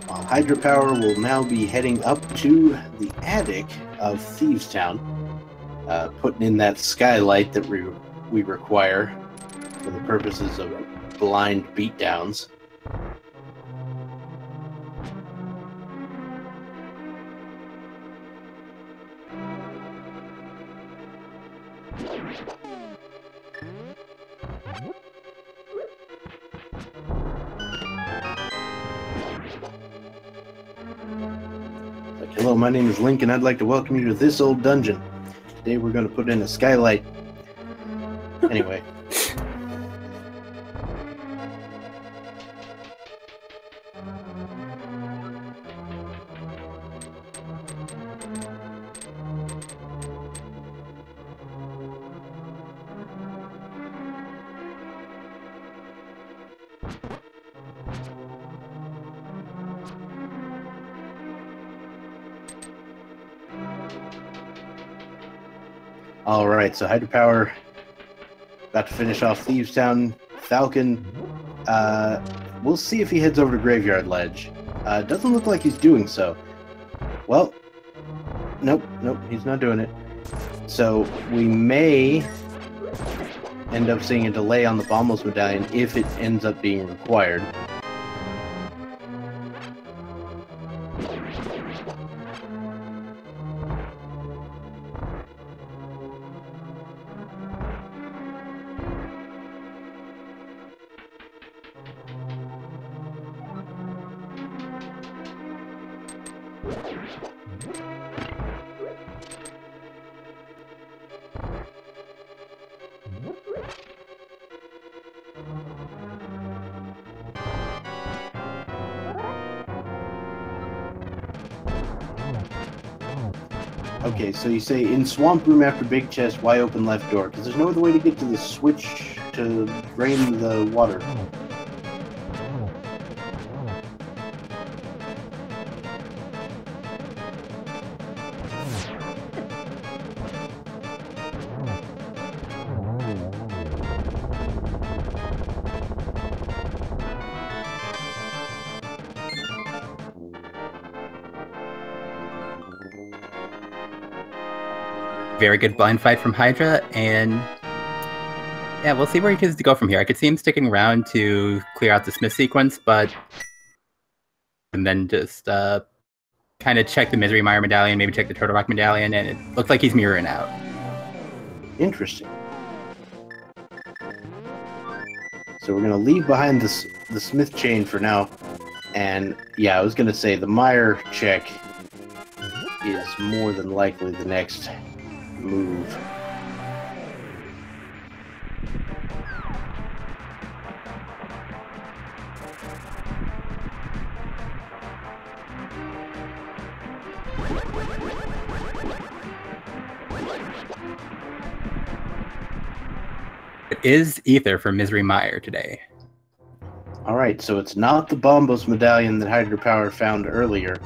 While Hydrapower will now be heading up to the attic of Thieves Town, putting in that skylight that we require for the purposes of blind beatdowns. Hello, my name is Link, and I'd like to welcome you to this old dungeon. Today we're going to put in a skylight. Anyway. Alright, so Hydrapower about to finish off Thieves Town. Falcon, we'll see if he heads over to Graveyard Ledge. Doesn't look like he's doing so. Well, nope, he's not doing it. So we may end up seeing a delay on the Bombos Medallion if it ends up being required. Okay, so you say in Swamp Room after Big Chest, why open left door? Because there's no other way to get to the switch to drain the water. Very good blind fight from Hydra, and yeah, we'll see where he chooses to go from here. I could see him sticking around to clear out the Smith sequence, and then just kind of check the Misery Mire medallion, maybe check the Turtle Rock medallion, and it looks like he's mirroring out. Interesting. So we're going to leave behind the Smith chain for now. And yeah, I was going to say the Mire check is more than likely the next move. It is Ether for Misery Mire today. Alright, so it's not the Bombos medallion that Hydrapower found earlier.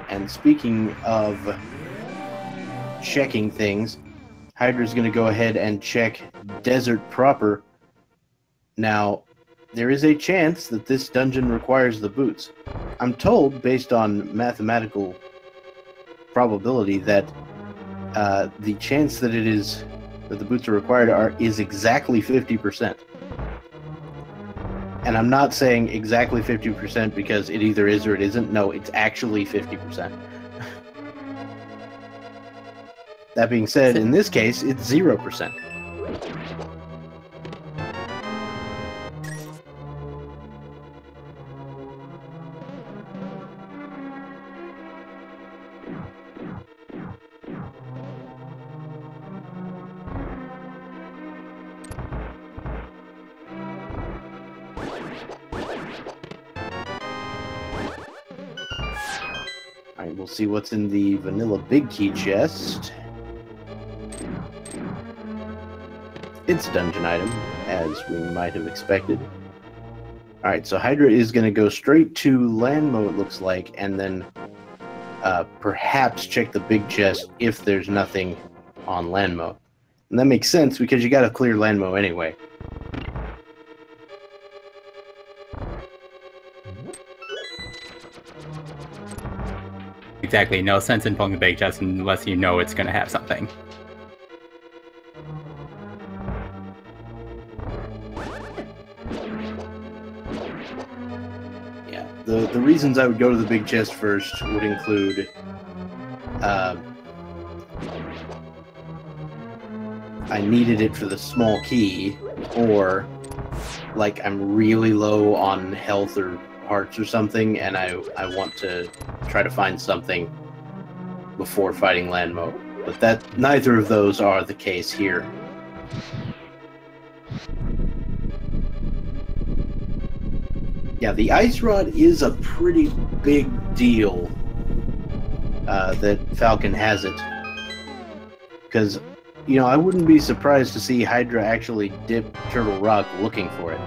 And speaking of checking things, Hydra's going to go ahead and check Desert proper. Now, there is a chance that this dungeon requires the boots. I'm told, based on mathematical probability, that the chance that the boots are required is exactly 50%. And I'm not saying exactly 50% because it either is or it isn't. No, it's actually 50%. That being said, in this case, it's 0%. Alright, we'll see what's in the vanilla big key chest. It's a dungeon item, as we might have expected. Alright, so Hydra is going to go straight to Landmo, it looks like, and then perhaps check the big chest if there's nothing on Landmo. And that makes sense, because you got to clear Landmo anyway. Exactly, no sense in pulling the big chest unless you know it's going to have something. The reasons I would go to the big chest first would include I needed it for the small key, or like I'm really low on health or hearts or something, and I want to try to find something before fighting Landmo. But neither of those are the case here. Yeah, the Ice Rod is a pretty big deal that Falcon has it. Because, you know, I wouldn't be surprised to see Hydra actually dip Turtle Rock looking for it.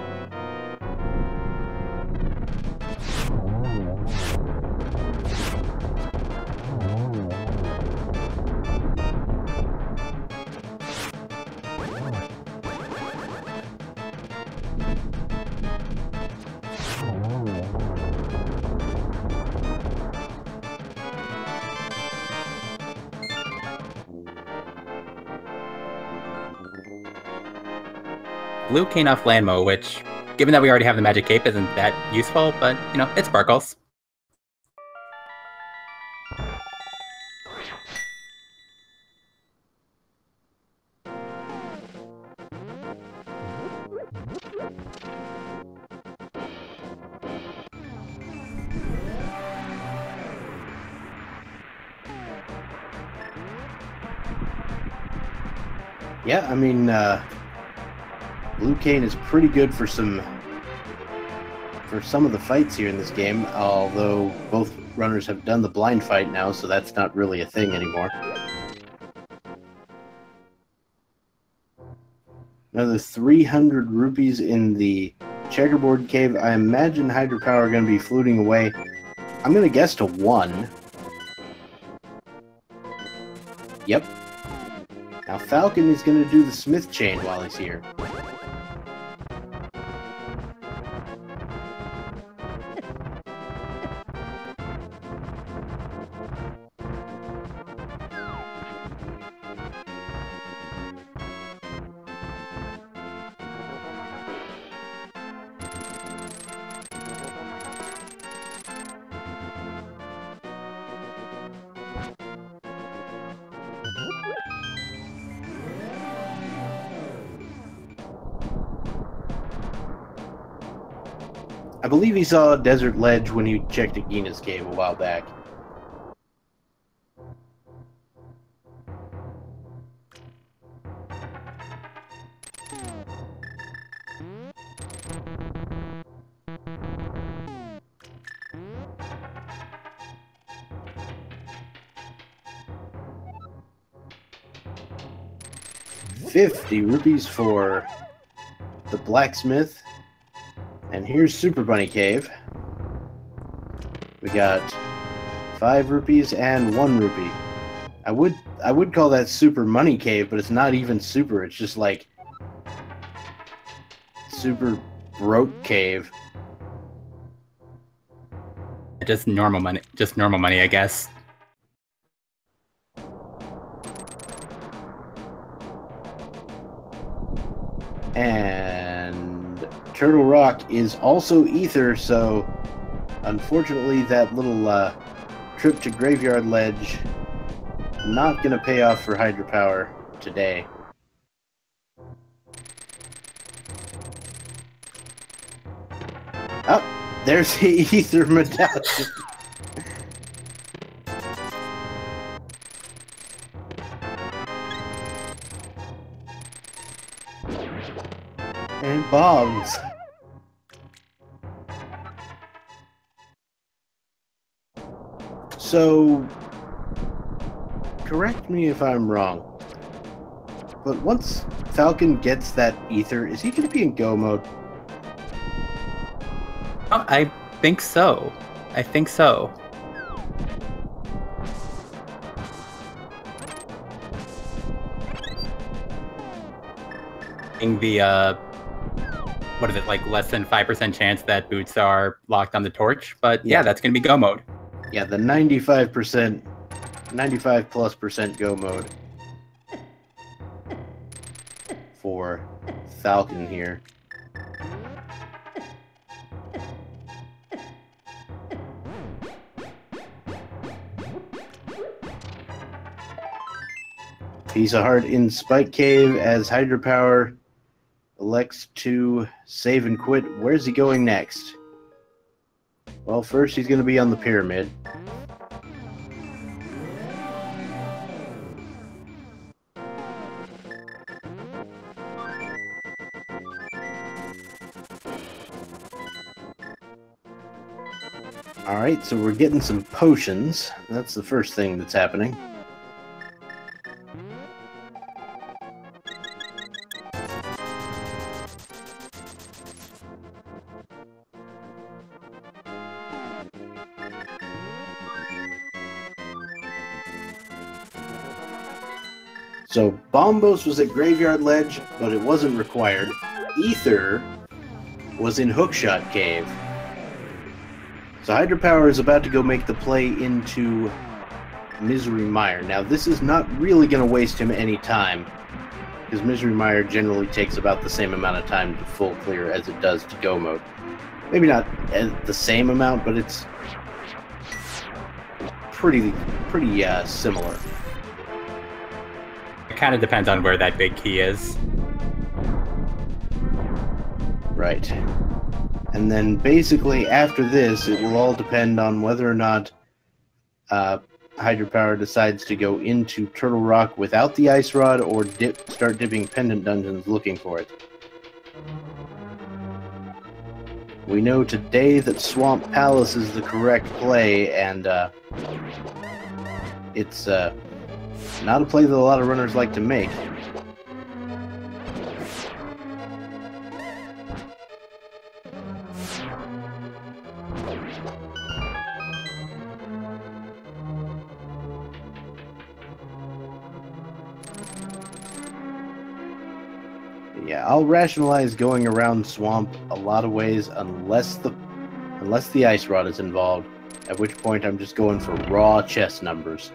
Blue cane off Landmo, which, given that we already have the magic cape, isn't that useful, but, you know, it sparkles. Yeah, I mean, Blue Cane is pretty good for some of the fights here in this game, although both runners have done the blind fight now, so that's not really a thing anymore. Another 300 rupees in the checkerboard cave. I imagine Hydropower are going to be fluting away. I'm going to guess to 1. Yep. Now Falcon is going to do the Smith chain while he's here. I believe he saw a desert ledge when he checked Agina's cave a while back. $50 for the blacksmith. And here's Super Bunny Cave. We got 5 rupees and 1 rupee. I would call that Super Money Cave, but it's not even super. It's just like super broke cave. Just normal money. Just normal money, I guess. And Turtle Rock is also ether, so unfortunately that little trip to Graveyard Ledge not gonna pay off for Hydropower today. Oh, there's the ether medallion. And bombs. So, correct me if I'm wrong, but once Falcon gets that ether, is he going to be in go mode? Oh, I think so. I think so. In the what is it, like less than 5% chance that boots are locked on the torch, but yeah, that's gonna be go mode. Yeah, the 95%, 95+% go mode for Falcon here. Piece of heart in Spike Cave as Hydropower elects to save and quit. Where's he going next? Well, first he's going to be on the pyramid. Alright, so we're getting some potions. That's the first thing that's happening. So, Bombos was at Graveyard Ledge, but it wasn't required. Ether was in Hookshot Cave. So Hydropower is about to go make the play into Misery Mire. Now, this is not really going to waste him any time, because Misery Mire generally takes about the same amount of time to full clear as it does to go mode. Maybe not the same amount, but it's pretty similar. It kind of depends on where that big key is. Right. And then basically after this, it will all depend on whether or not Hydropower decides to go into Turtle Rock without the Ice Rod or start dipping Pendant Dungeons looking for it. We know today that Swamp Palace is the correct play, and it's not a play that a lot of runners like to make. Yeah, I'll rationalize going around Swamp a lot of ways unless the Ice Rod is involved, at which point I'm just going for raw chest numbers.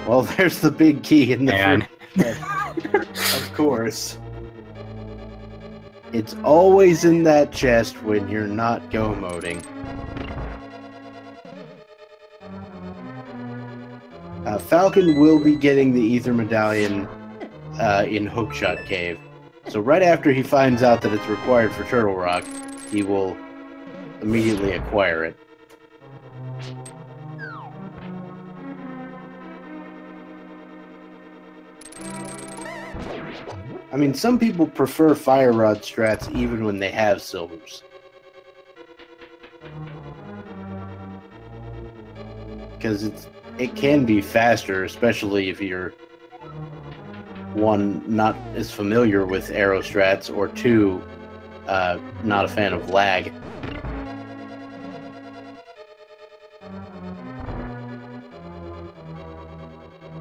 Well, there's the big key in the first. Of course. It's always in that chest when you're not go-moding. Falcon will be getting the Ether Medallion in Hookshot Cave. So right after he finds out that it's required for Turtle Rock, he will immediately acquire it. I mean, some people prefer Fire Rod strats even when they have silvers. Because it can be faster, especially if you're, one, not as familiar with arrow strats, or two, not a fan of lag.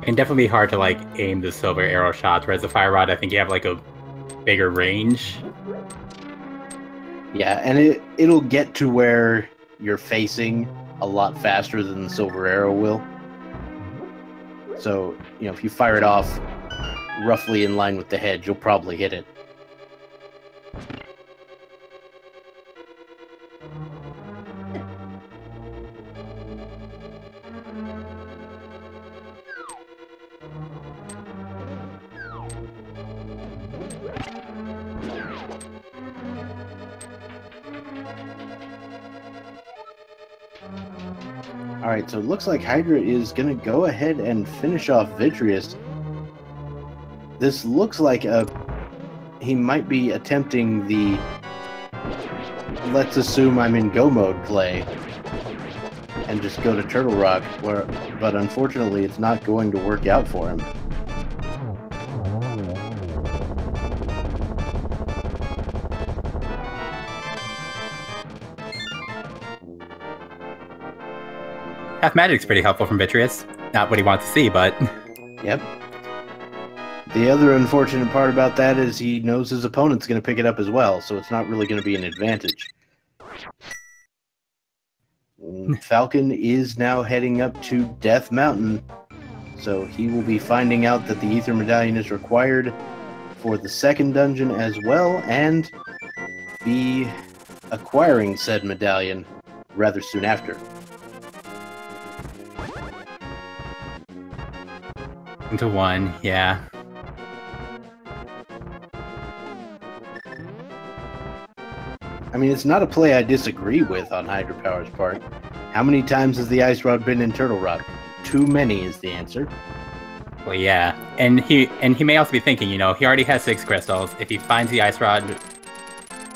It can definitely be hard to like aim the silver arrow shots, whereas the fire rod, I think you have like a bigger range. Yeah, and it'll get to where you're facing a lot faster than the silver arrow will. So, you know, if you fire it off roughly in line with the head, you'll probably hit it. Alright, so it looks like Hydra is going to go ahead and finish off Vitreous. This looks like he might be attempting the let's assume I'm in go mode play and just go to Turtle Rock, but unfortunately it's not going to work out for him. Half Magic's pretty helpful from Vitreous. Not what he wants to see, but... Yep. The other unfortunate part about that is he knows his opponent's going to pick it up as well, so it's not really going to be an advantage. Falcon is now heading up to Death Mountain, so he will be finding out that the Ether Medallion is required for the second dungeon as well, and be acquiring said medallion rather soon after. Into one, yeah. I mean, it's not a play I disagree with on Hydrapower's part. How many times has the Ice Rod been in Turtle Rock? Too many is the answer. Well, yeah. And he may also be thinking, you know, he already has 6 crystals. If he finds the Ice Rod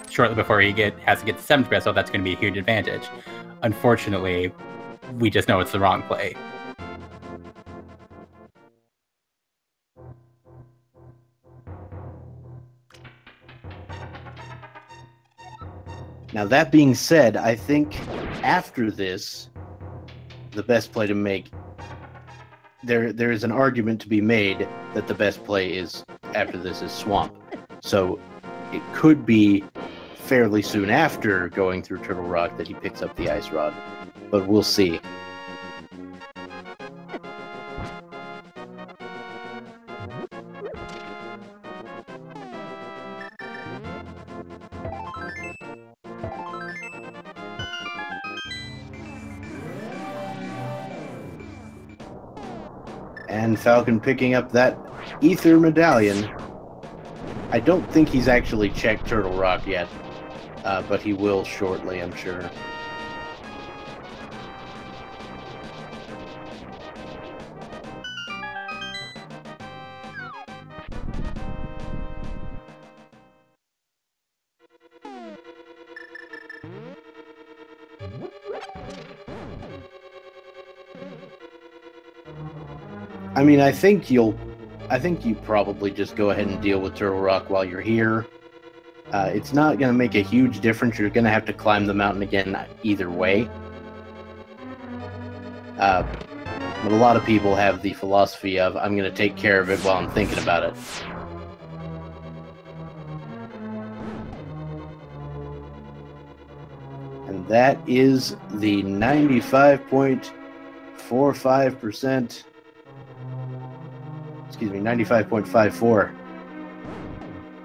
shortly before he has to get the 7th crystal, that's going to be a huge advantage. Unfortunately, we just know it's the wrong play. Now, that being said, I think after this, the best play to make... There is an argument to be made that the best play is after this is Swamp. So it could be fairly soon after going through Turtle Rock that he picks up the Ice Rod. But we'll see. And Falcon picking up that Ether Medallion. I don't think he's actually checked Turtle Rock yet, but he will shortly, I'm sure. I mean, I think you probably just go ahead and deal with Turtle Rock while you're here. It's not going to make a huge difference. You're going to have to climb the mountain again either way. But a lot of people have the philosophy of, I'm going to take care of it while I'm thinking about it. And that is the 95.45%. Excuse me, 95.54.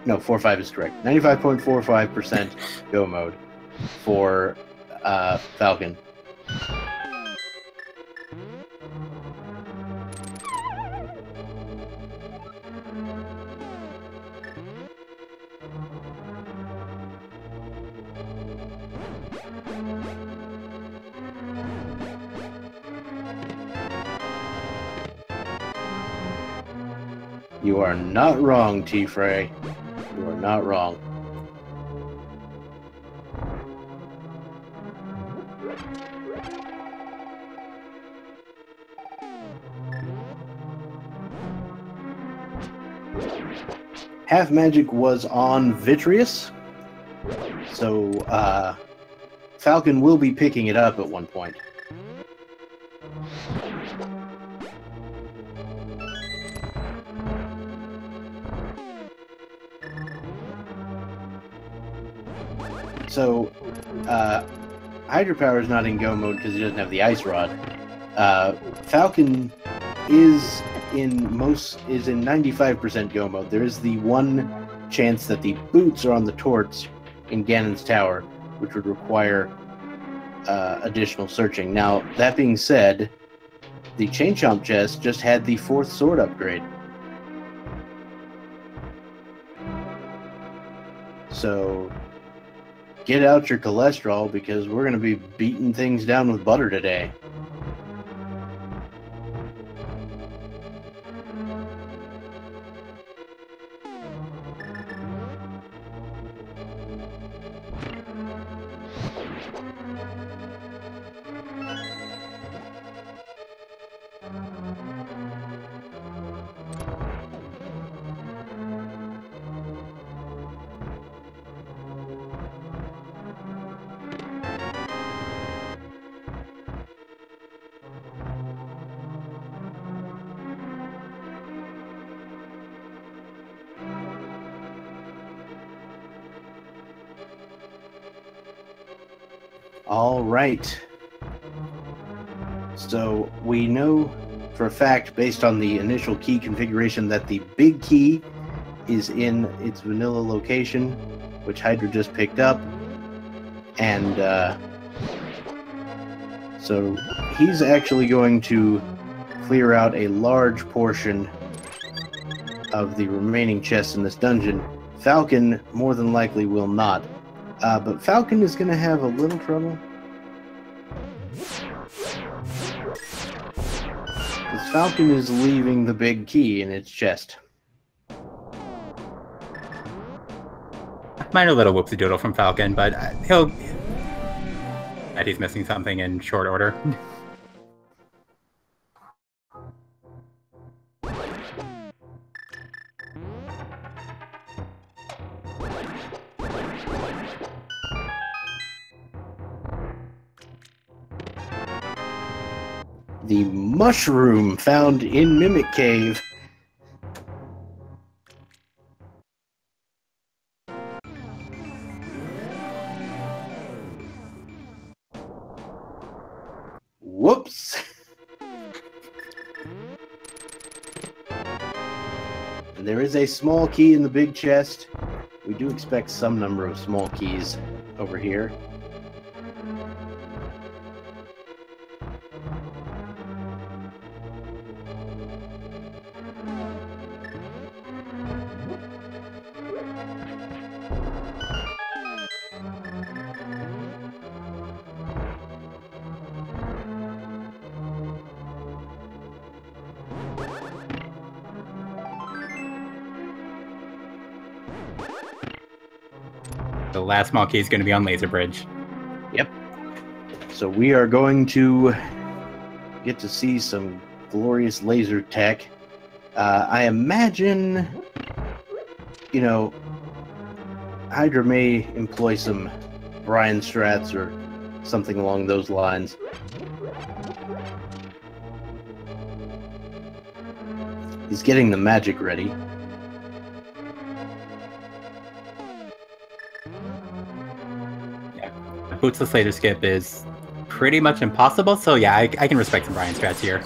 No, 45 is correct. 95.45% go mode for Falcon. You are not wrong, T-Frey. You are not wrong. Half Magic was on Vitreous, so Falcon will be picking it up at one point. So, Hydrapower is not in go mode because he doesn't have the Ice Rod. Falcon is in 95% go mode. There is the one chance that the boots are on the torch in Ganon's Tower, which would require additional searching. Now, that being said, the Chain Chomp chest just had the 4th sword upgrade. So, get out your cholesterol because we're going to be beating things down with butter today. All right. So we know for a fact, based on the initial key configuration, that the big key is in its vanilla location, which Hydra just picked up. And so he's actually going to clear out a large portion of the remaining chests in this dungeon. Falcon more than likely will not. But Falcon is going to have a little trouble. Because Falcon is leaving the big key in its chest. Minor little whoopsie-doodle from Falcon, but he's missing something in short order. The mushroom found in Mimic Cave. Whoops. And there is a small key in the big chest. We do expect some number of small keys over here. The last small key is going to be on Laser Bridge. Yep. So we are going to get to see some glorious laser tech. I imagine, you know, Hydra may employ some Brian strats or something along those lines. He's getting the magic ready. Yeah, bootsless laser skip is pretty much impossible, so yeah, I can respect some Brian strats here.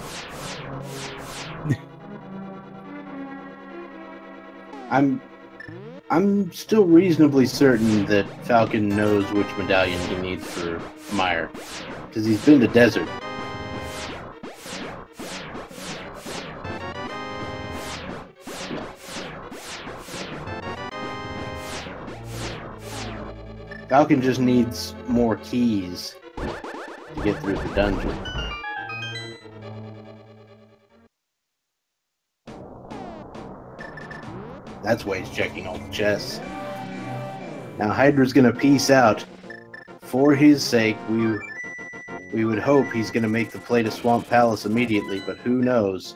I'm still reasonably certain that Falcon knows which medallion he needs for Meyer, because he's been to Desert. Falcon just needs more keys to get through the dungeon. That's why he's checking all the chests. Now Hydra's gonna peace out. For his sake, we would hope he's gonna make the play to Swamp Palace immediately, but who knows?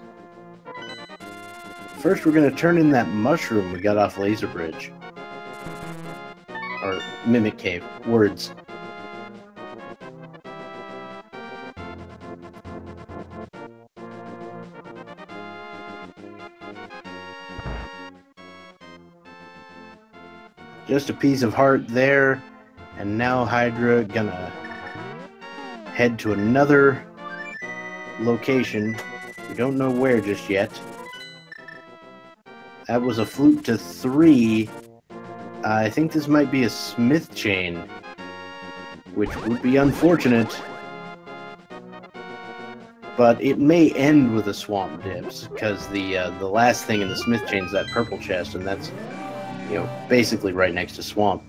First, we're gonna turn in that mushroom we got off Laser Bridge. Or Mimic Cave. Words. Just a piece of heart there, and now Hydra gonna head to another location. We don't know where just yet. That was a flute to 3. I think this might be a smith chain, which would be unfortunate. But it may end with a swamp dips, because the last thing in the smith chain is that purple chest, and that's, you know, basically right next to swamp.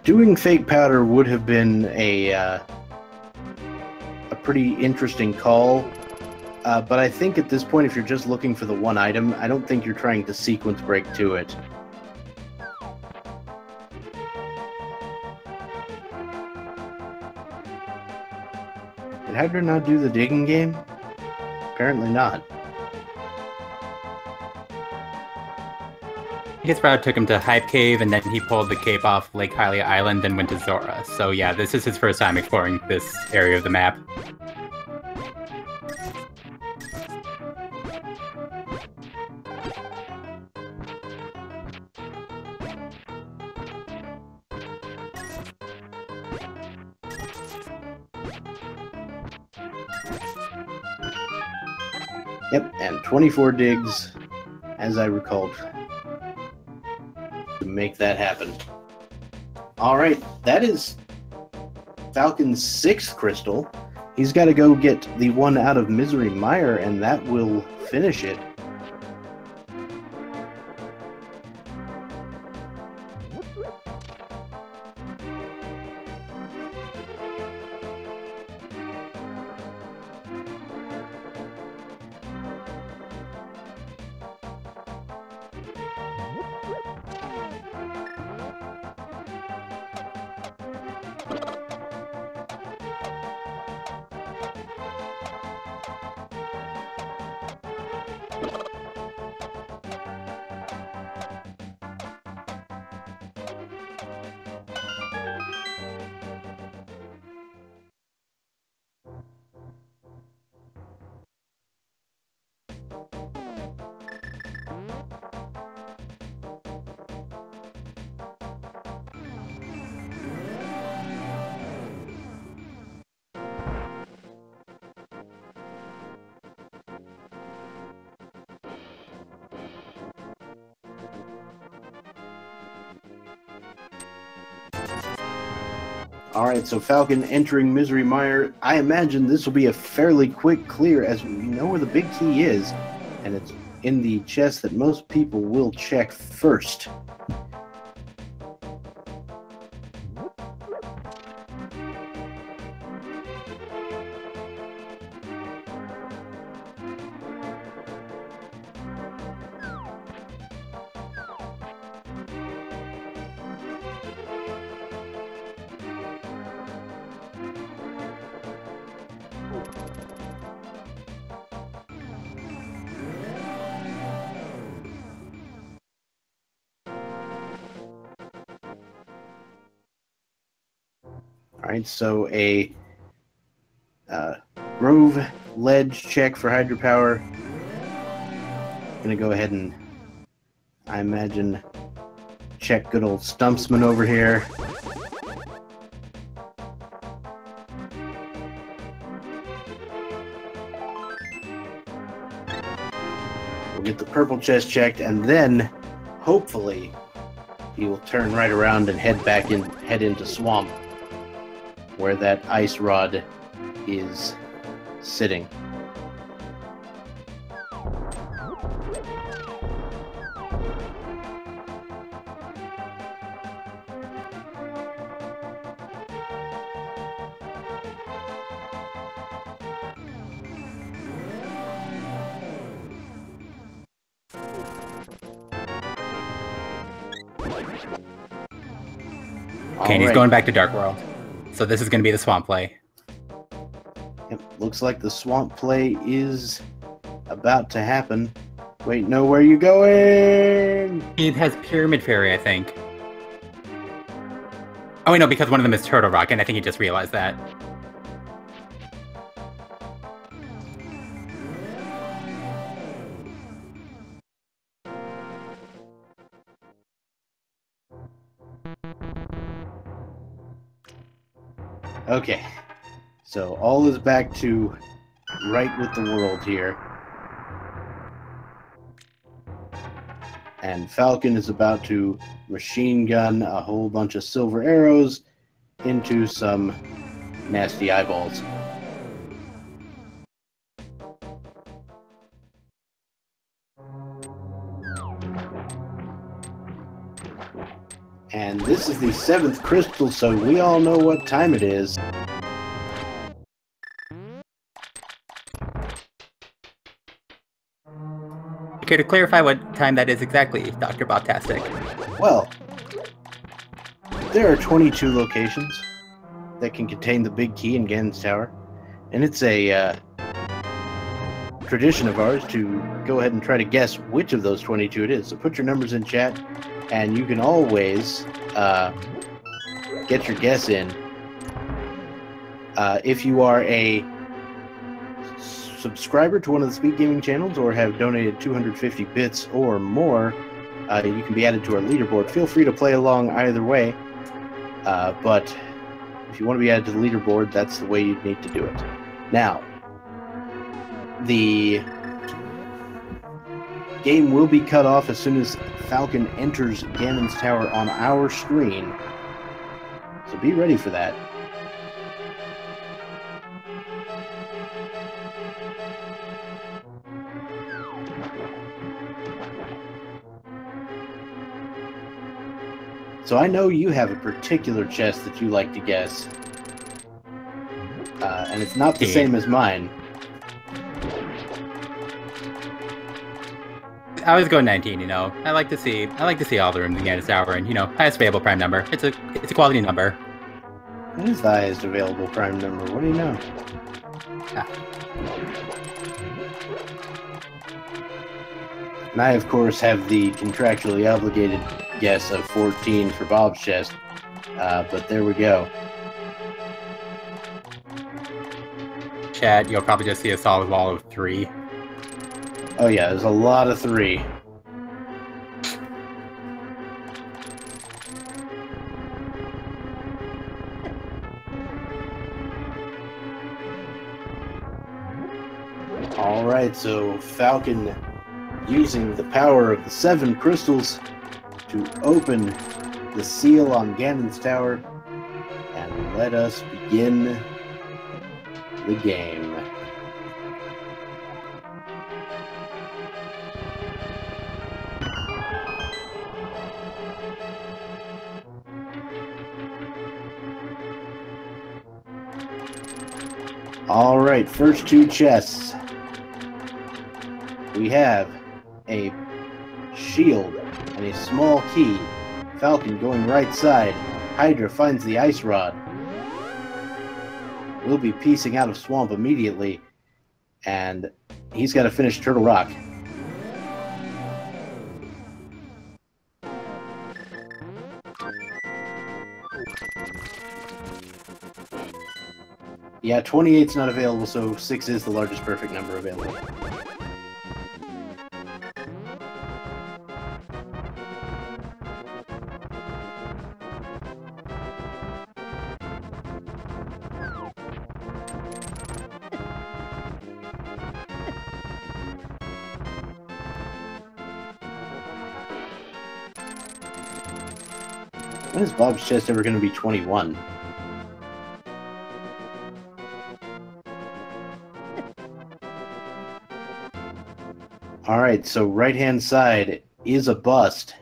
Doing fake powder would have been a pretty interesting call, but I think at this point, if you're just looking for the one item, I don't think you're trying to sequence break to it. Did Hydra not do the digging game? Apparently not. His route took him to Hype Cave, and then he pulled the cape off Lake Hylia Island and went to Zora. So yeah, this is his first time exploring this area of the map. Yep, and 24 digs, as I recalled, to make that happen. Alright, that is Falcon's 6th crystal. He's got to go get the one out of Misery Mire, and that will finish it. Alright, so Falcon entering Misery Mire. I imagine this will be a fairly quick clear, as we know where the big key is, and it's in the chest that most people will check first. Alright, so a Grove Ledge check for hydropower. Gonna go ahead and, I imagine, check good old Stumpsman over here. We'll get the purple chest checked, and then hopefully he will turn right around and head into Swamp, where that ice rod is sitting. Okay, and he's going back to Dark World. So this is going to be the swamp play. Yep, looks like the swamp play is about to happen. Wait, no, where are you going? He has Pyramid Fairy, I think. Oh, wait, no, because one of them is Turtle Rock, and I think he just realized that. Okay, so all is back to right with the world here. And Falcon is about to machine gun a whole bunch of silver arrows into some nasty eyeballs. And this is the 7th crystal, so we all know what time it is. Care to clarify what time that is exactly, Dr. Bobtastic? Well, there are 22 locations that can contain the big key in Ganon's Tower, and it's a tradition of ours to go ahead and try to guess which of those 22 it is. So put your numbers in chat, and you can always get your guess in. If you are a subscriber to one of the Speed Gaming channels or have donated 250 bits or more, you can be added to our leaderboard. Feel free to play along either way, but if you want to be added to the leaderboard, that's the way you'd need to do it. Now, the game will be cut off as soon as Falcon enters Ganon's Tower on our screen, so be ready for that. So I know you have a particular chest that you like to guess, and it's not the same as mine. I always go 19, you know. I like to see all the rooms in Ganon's Tower, and you know, highest available prime number. It's a quality number. What is the highest available prime number? What do you know? And I, of course, have the contractually obligated guess of 14 for Bob's chest, but there we go. Chat, you'll probably just see a solid wall of 3. Oh yeah, there's a lot of 3. Alright, so Falcon using the power of the 7 crystals to open the seal on Ganon's Tower, and let us begin the game. Alright, first 2 chests. We have a shield and a small key. Falcon going right side. Hydra finds the ice rod. We'll be piecing out of Swamp immediately, and he's got to finish Turtle Rock. Yeah, 28's not available, so 6 is the largest perfect number available. When is Bob's chest ever going to be 21? Alright, so right-hand side is a bust.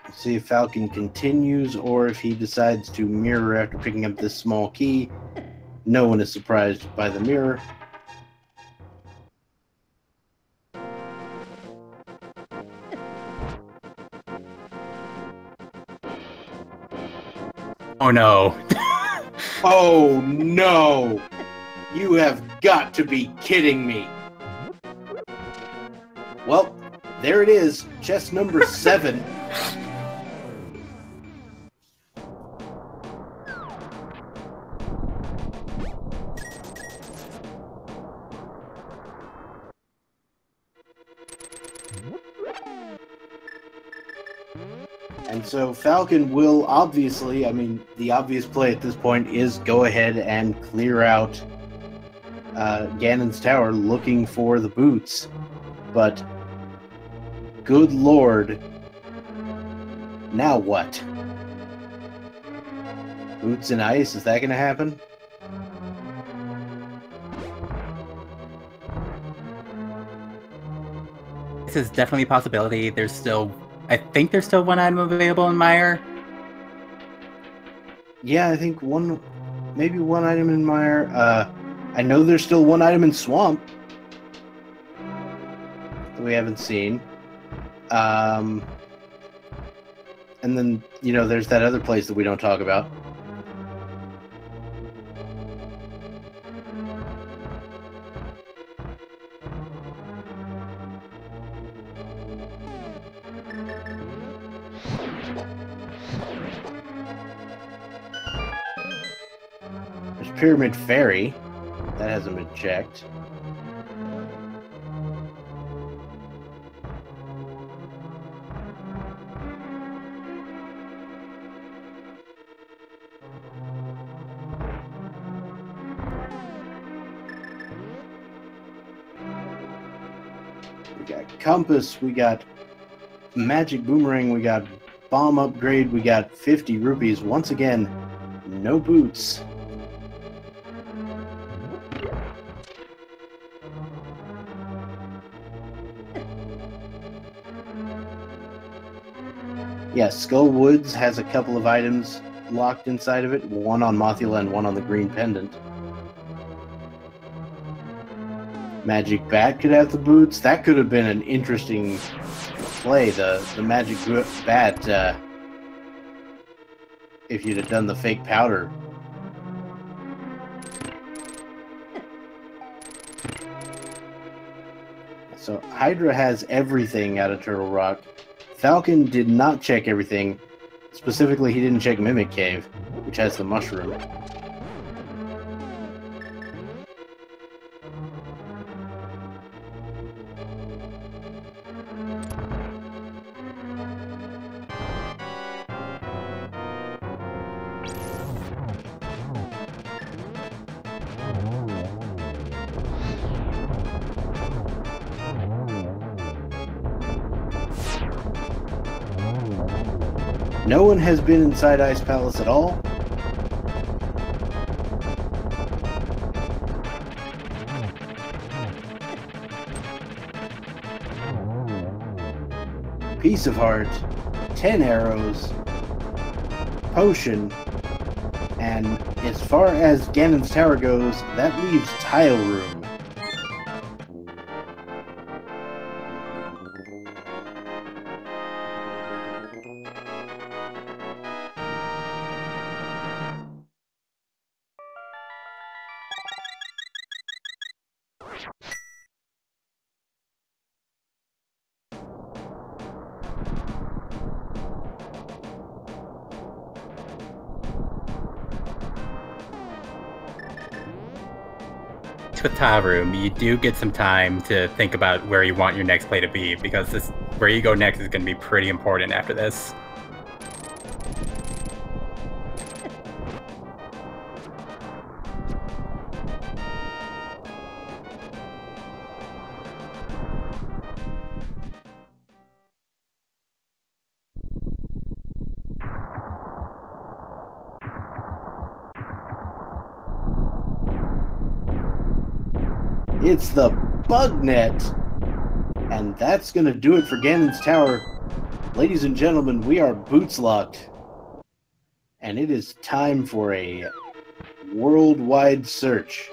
Let's see if Falcon continues or if he decides to mirror after picking up this small key. No one is surprised by the mirror. Oh no. Oh no! You have got to be kidding me! Well, there it is, chest number 7. And so Falcon will obviously, I mean, the obvious play at this point is go ahead and clear out Ganon's tower looking for the boots. But, good lord, now what? Boots and ice, is that going to happen? This is definitely a possibility. There's still, I think there's still one item available in Mire. Yeah, I think maybe one item in Mire. I know there's still one item in Swamp that we haven't seen. And then, there's that other place that we don't talk about. There's Pyramid Fairy. That hasn't been checked. We got Compass, we got Magic Boomerang, we got Bomb Upgrade, we got 50 rupees. Once again, no boots. Yeah, Skull Woods has a couple of items locked inside of it. One on Mothula and one on the green pendant. Magic Bat could have the boots. That could have been an interesting play, the Magic Bat, if you'd have done the fake powder. So Hydra has everything out of Turtle Rock. Falcon did not check everything. Specifically, he didn't check Mimic Cave, which has the mushroom. No one has been inside Ice Palace at all. Piece of Heart, 10 arrows, potion, and as far as Ganon's Tower goes, that leaves Tile Room. with tile room, you do get some time to think about where you want your next play to be, because where you go next is going to be pretty important after this. It's the bug net, and that's going to do it for Ganon's Tower. Ladies and gentlemen, we are boots locked, and it is time for a worldwide search.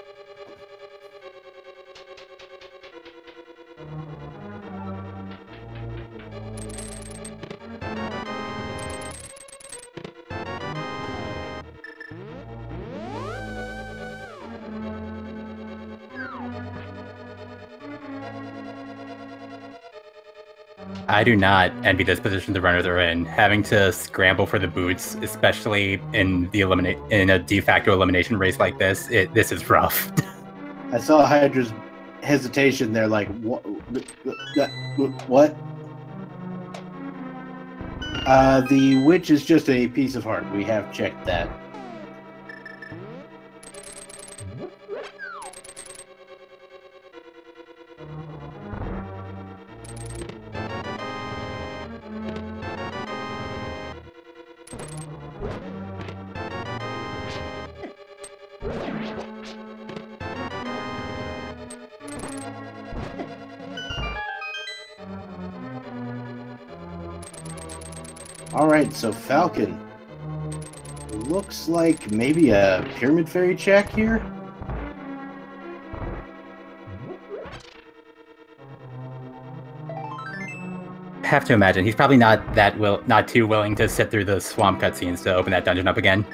I do not envy this position the runners are in. Having to scramble for the boots, especially in a de facto elimination race like this, this is rough. I saw Hydra's hesitation there, like, what? The witch is just a piece of heart. We have checked that. Alright, so Falcon. Looks like maybe a Pyramid Fairy check here? Have to imagine he's probably not too willing to sit through the swamp cutscenes to open that dungeon up again.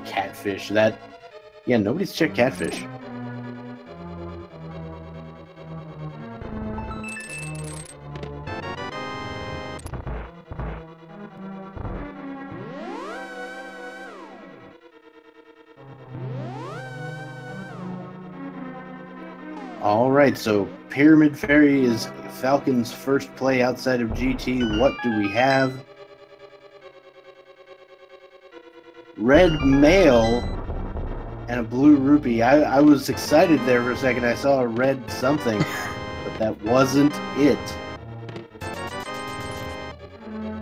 Catfish, yeah, nobody's checked Catfish. Alright, so Pyramid Fairy is Falcon's first play outside of GT. What do we have? Red mail and a blue rupee. I was excited there for a second. I saw a red something, but that wasn't it.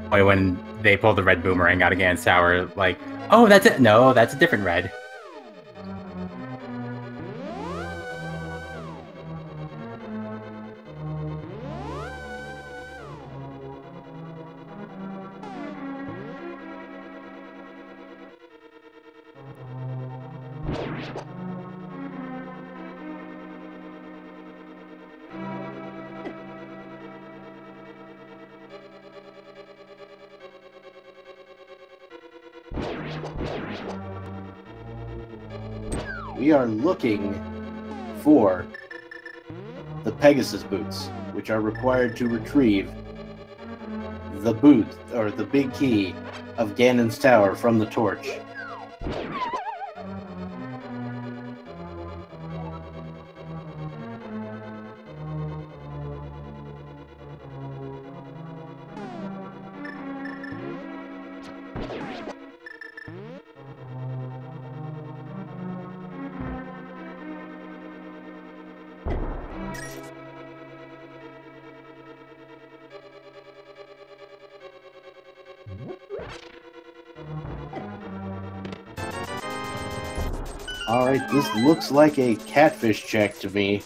When they pulled the red boomerang out of Ganon's Tower, like, oh, that's it. No, that's a different red. We are looking for the Pegasus boots, which are required to retrieve the boot, or the big key, of Ganon's Tower from the torch. Alright, this looks like a catfish check to me.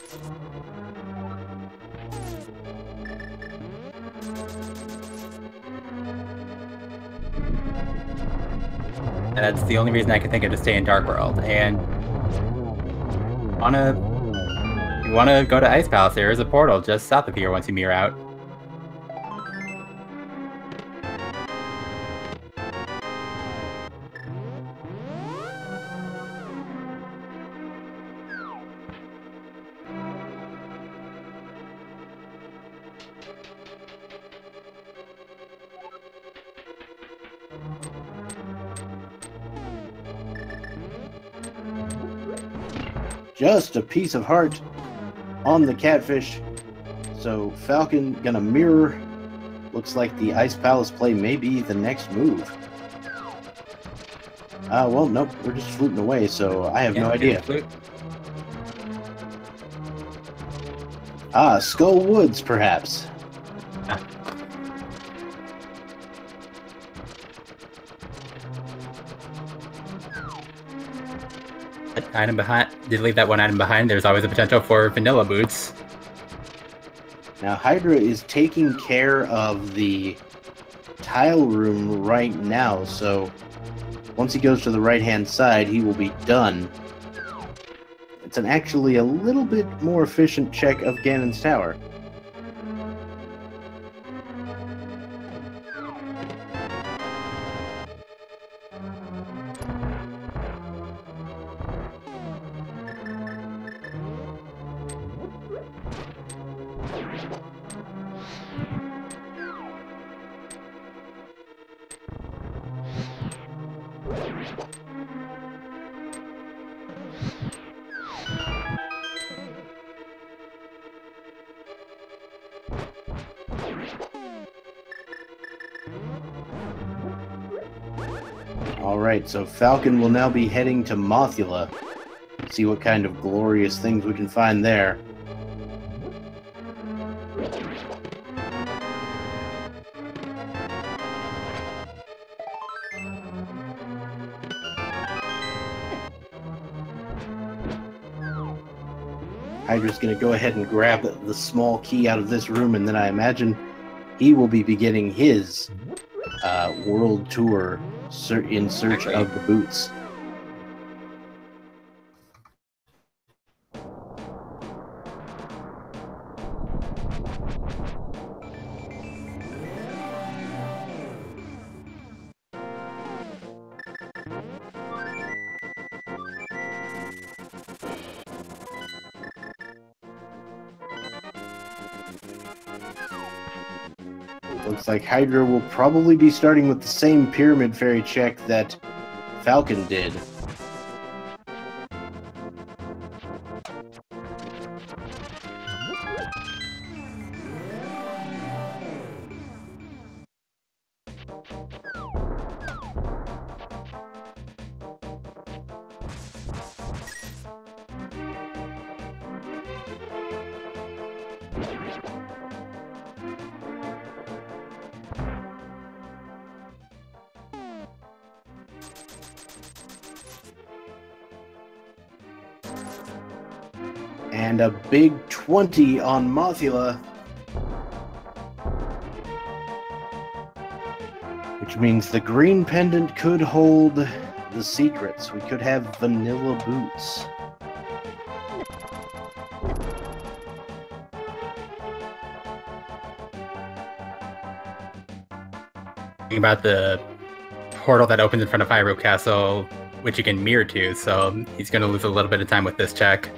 That's the only reason I can think of to stay in Dark World. And you wanna go to Ice Palace, there is a portal just south of here once you mirror out. Just a piece of heart on the catfish. So Falcon gonna mirror. Looks like the Ice Palace play may be the next move. Well, nope, we're just fluting away, so I have no idea. Skull Woods, perhaps. Item behind. Did leave that one item behind. There's always a potential for vanilla boots. Now Hydra is taking care of the tile room right now, so once he goes to the right-hand side, he will be done. It's an actually a little bit more efficient check of Ganon's tower. Alright, so Falcon will now be heading to Mothula. See what kind of glorious things we can find there. Hydra's going to go ahead and grab the small key out of this room, and then I imagine he will be beginning his world tour in search of the boots. Looks like Hydra will probably be starting with the same Pyramid Fairy check that Falcon did. And a big 20 on Mothula. Which means the green pendant could hold the secrets. We could have vanilla boots. Thinking about the portal that opens in front of Hyrule Castle, which you can mirror to, so he's going to lose a little bit of time with this check.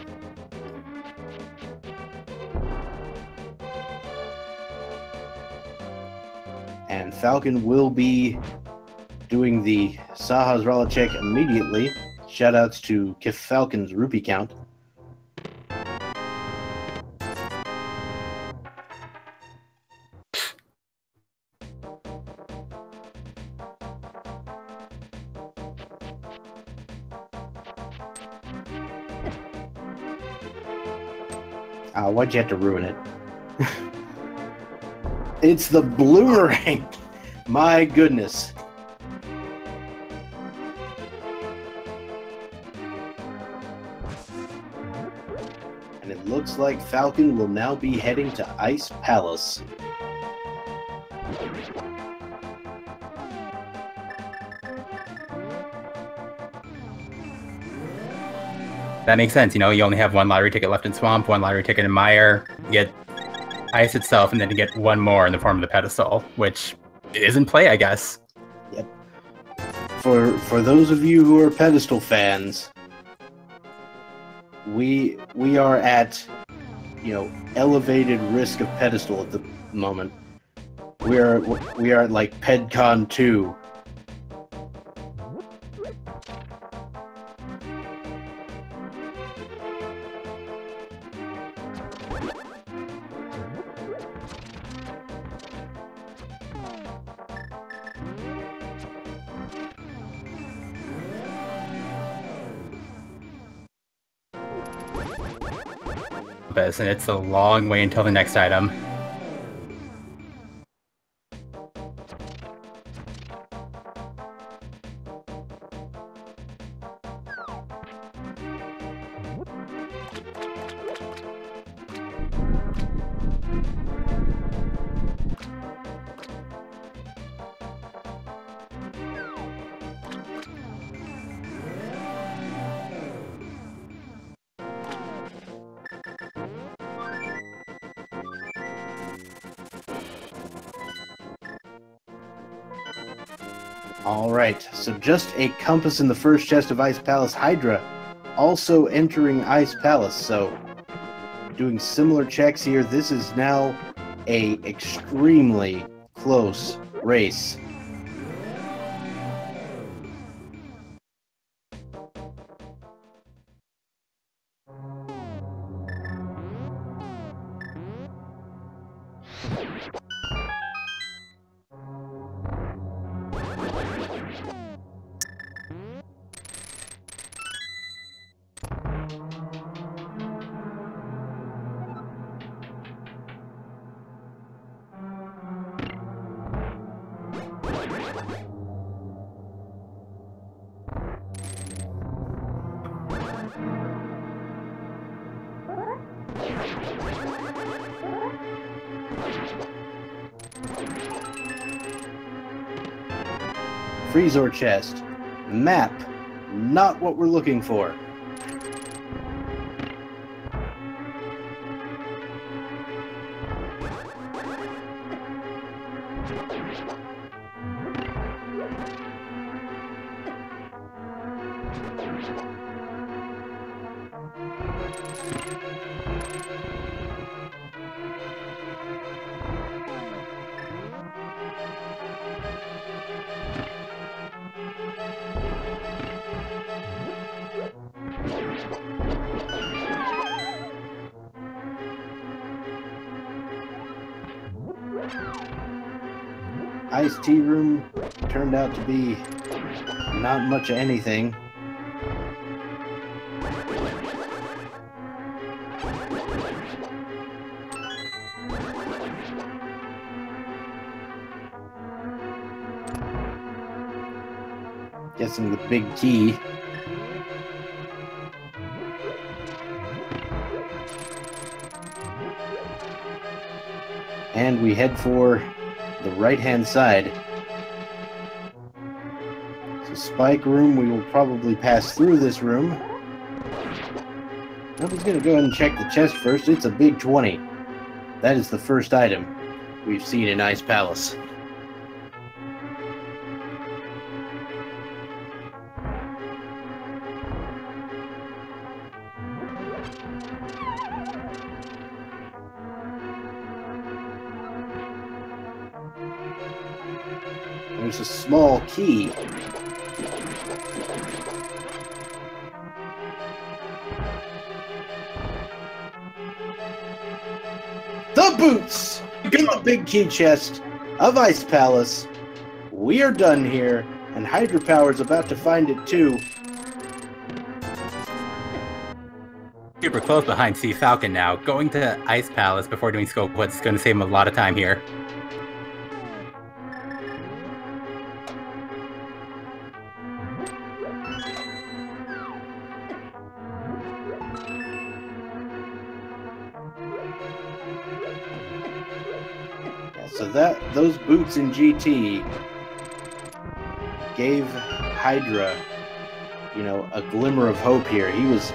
And Falcon will be doing the Sahasrara check immediately. Shoutouts to Cfalcon's rupee count. Why'd you have to ruin it? It's the Bloomerang! My goodness. And it looks like Falcon will now be heading to Ice Palace. That makes sense. You know, you only have one lottery ticket left in Swamp, one lottery ticket in Mire. You get Ice itself, and then you get one more in the form of the pedestal, which is in play, I guess. Yep. For those of you who are pedestal fans, we are at, you know, elevated risk of pedestal at the moment. We are at like PedCon 2, compass, and it's a long way until the next item. Alright, so just a compass in the first chest of Ice Palace. Hydra also entering Ice Palace, so doing similar checks here. This is now a extremely close race. Freezor chest. Map. Not what we're looking for. Iced tea room turned out to be not much of anything. Guessing the big key. And we head for the right-hand side. So Spike room, we will probably pass through this room. Nobody's gonna go ahead and check the chest first. It's a big 20. That is the first item we've seen in Ice Palace. There's a small key. The boots! In the big key chest of Ice Palace. We are done here, and Hydrapower's about to find it too. Super close behind Cfalcon now. Going to Ice Palace before doing Scope What's going to save him a lot of time here. So those boots in GT gave Hydra, a glimmer of hope here. He was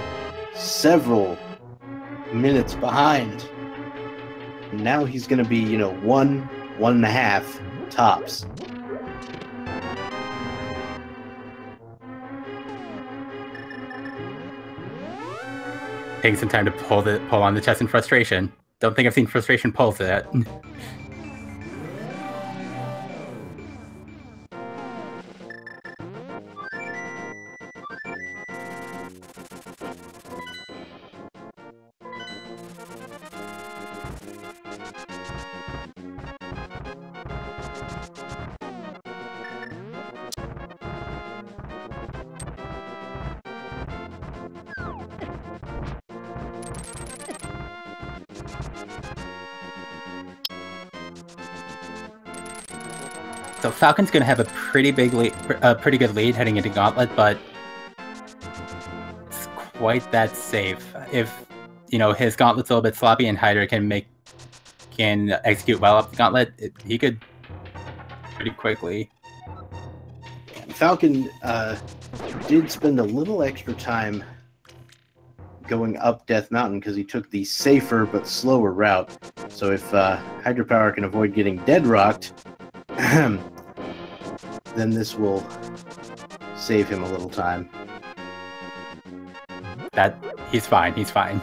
several minutes behind. Now he's going to be, 1.5 tops. Taking some time to pull on the chest in frustration. Don't think I've seen frustration pulse yet. So Falcon's going to have a pretty big lead, a pretty good lead heading into Gauntlet, but it's quite that safe. If his Gauntlet's a little bit sloppy and Hydra can execute well up the Gauntlet, he could pretty quickly. Falcon did spend a little extra time going up Death Mountain because he took the safer but slower route. So if Hydropower can avoid getting dead rocked, then this will save him a little time. He's fine. He's fine.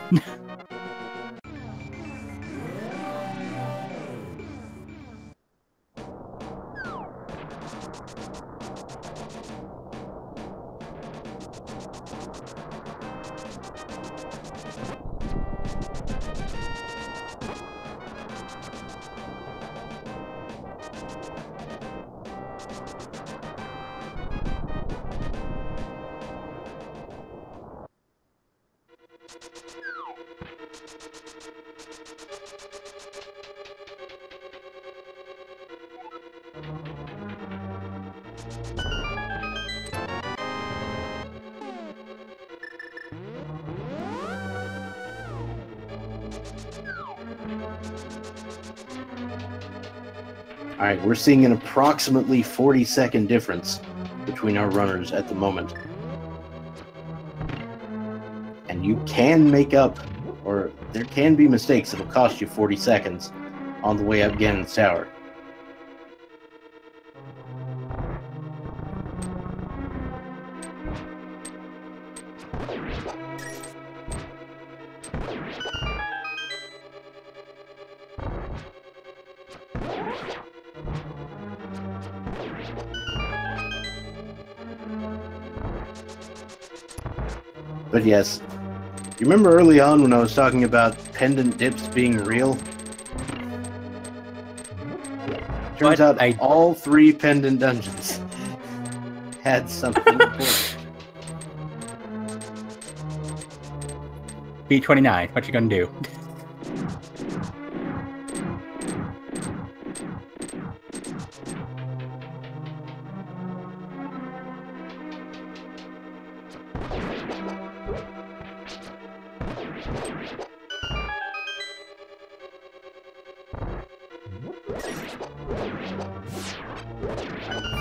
Alright, we're seeing an approximately 40-second difference between our runners at the moment. And you can make up, or there can be mistakes that'll cost you 40 seconds on the way up Ganon's Tower. But yes, you remember early on when I was talking about pendant dips being real? Turns out all 3 pendant dungeons had something important. B29, what you gonna do?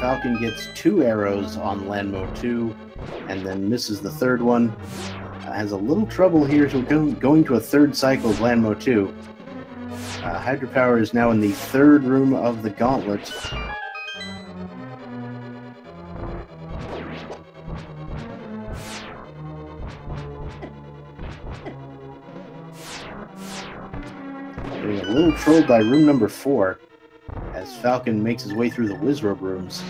Falcon gets 2 arrows on Landmo 2, and then misses the 3rd one. Has a little trouble here, so going to a 3rd cycle of Landmo 2. Hydropower is now in the 3rd room of the Gauntlet. Getting a little trolled by room number 4. As Falcon makes his way through the Wizrobe rooms.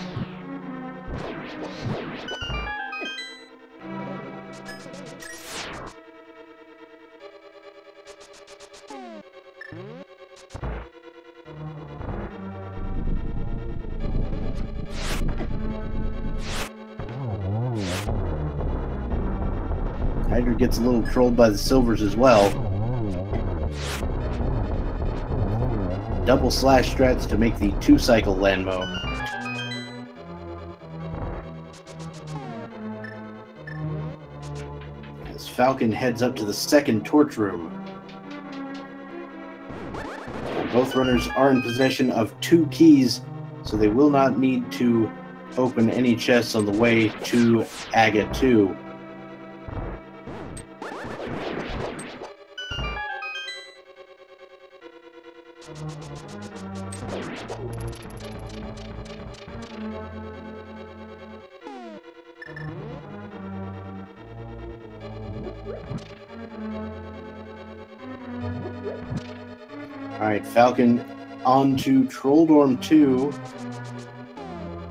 Hydra gets a little trolled by the silvers as well. Double slash strats to make the 2-cycle Landmo. As Falcon heads up to the 2nd torch room. And both runners are in possession of 2 keys, so they will not need to open any chests on the way to Agate 2. Alright, Falcon on to Trolldorm 2.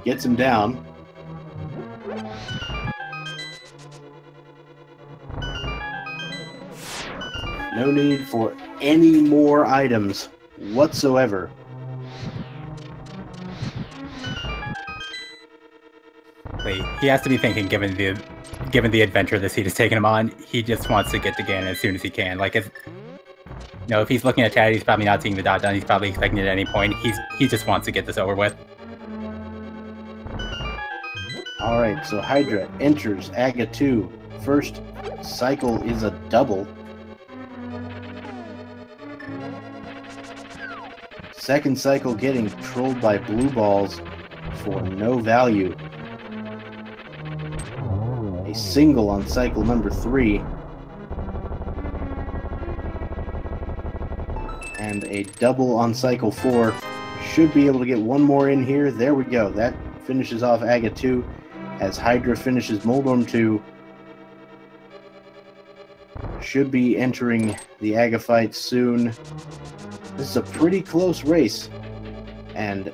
Gets him down. No need for any more items whatsoever. Wait, he has to be thinking, given the adventure this seed has taken him on, he just wants to get to Ganon as soon as he can. Like, if he's looking at Tad, he's probably not seeing the dot done. He's probably expecting it at any point. He just wants to get this over with. Alright, so Hydra enters Aga 2. First cycle is a double. Second cycle getting trolled by blue balls for no value. A single on cycle number 3. And a double on cycle 4. Should be able to get one more in here. There we go. That finishes off Aga 2 as Hydra finishes Moldorm 2. Should be entering the Aga fight soon. This is a pretty close race, and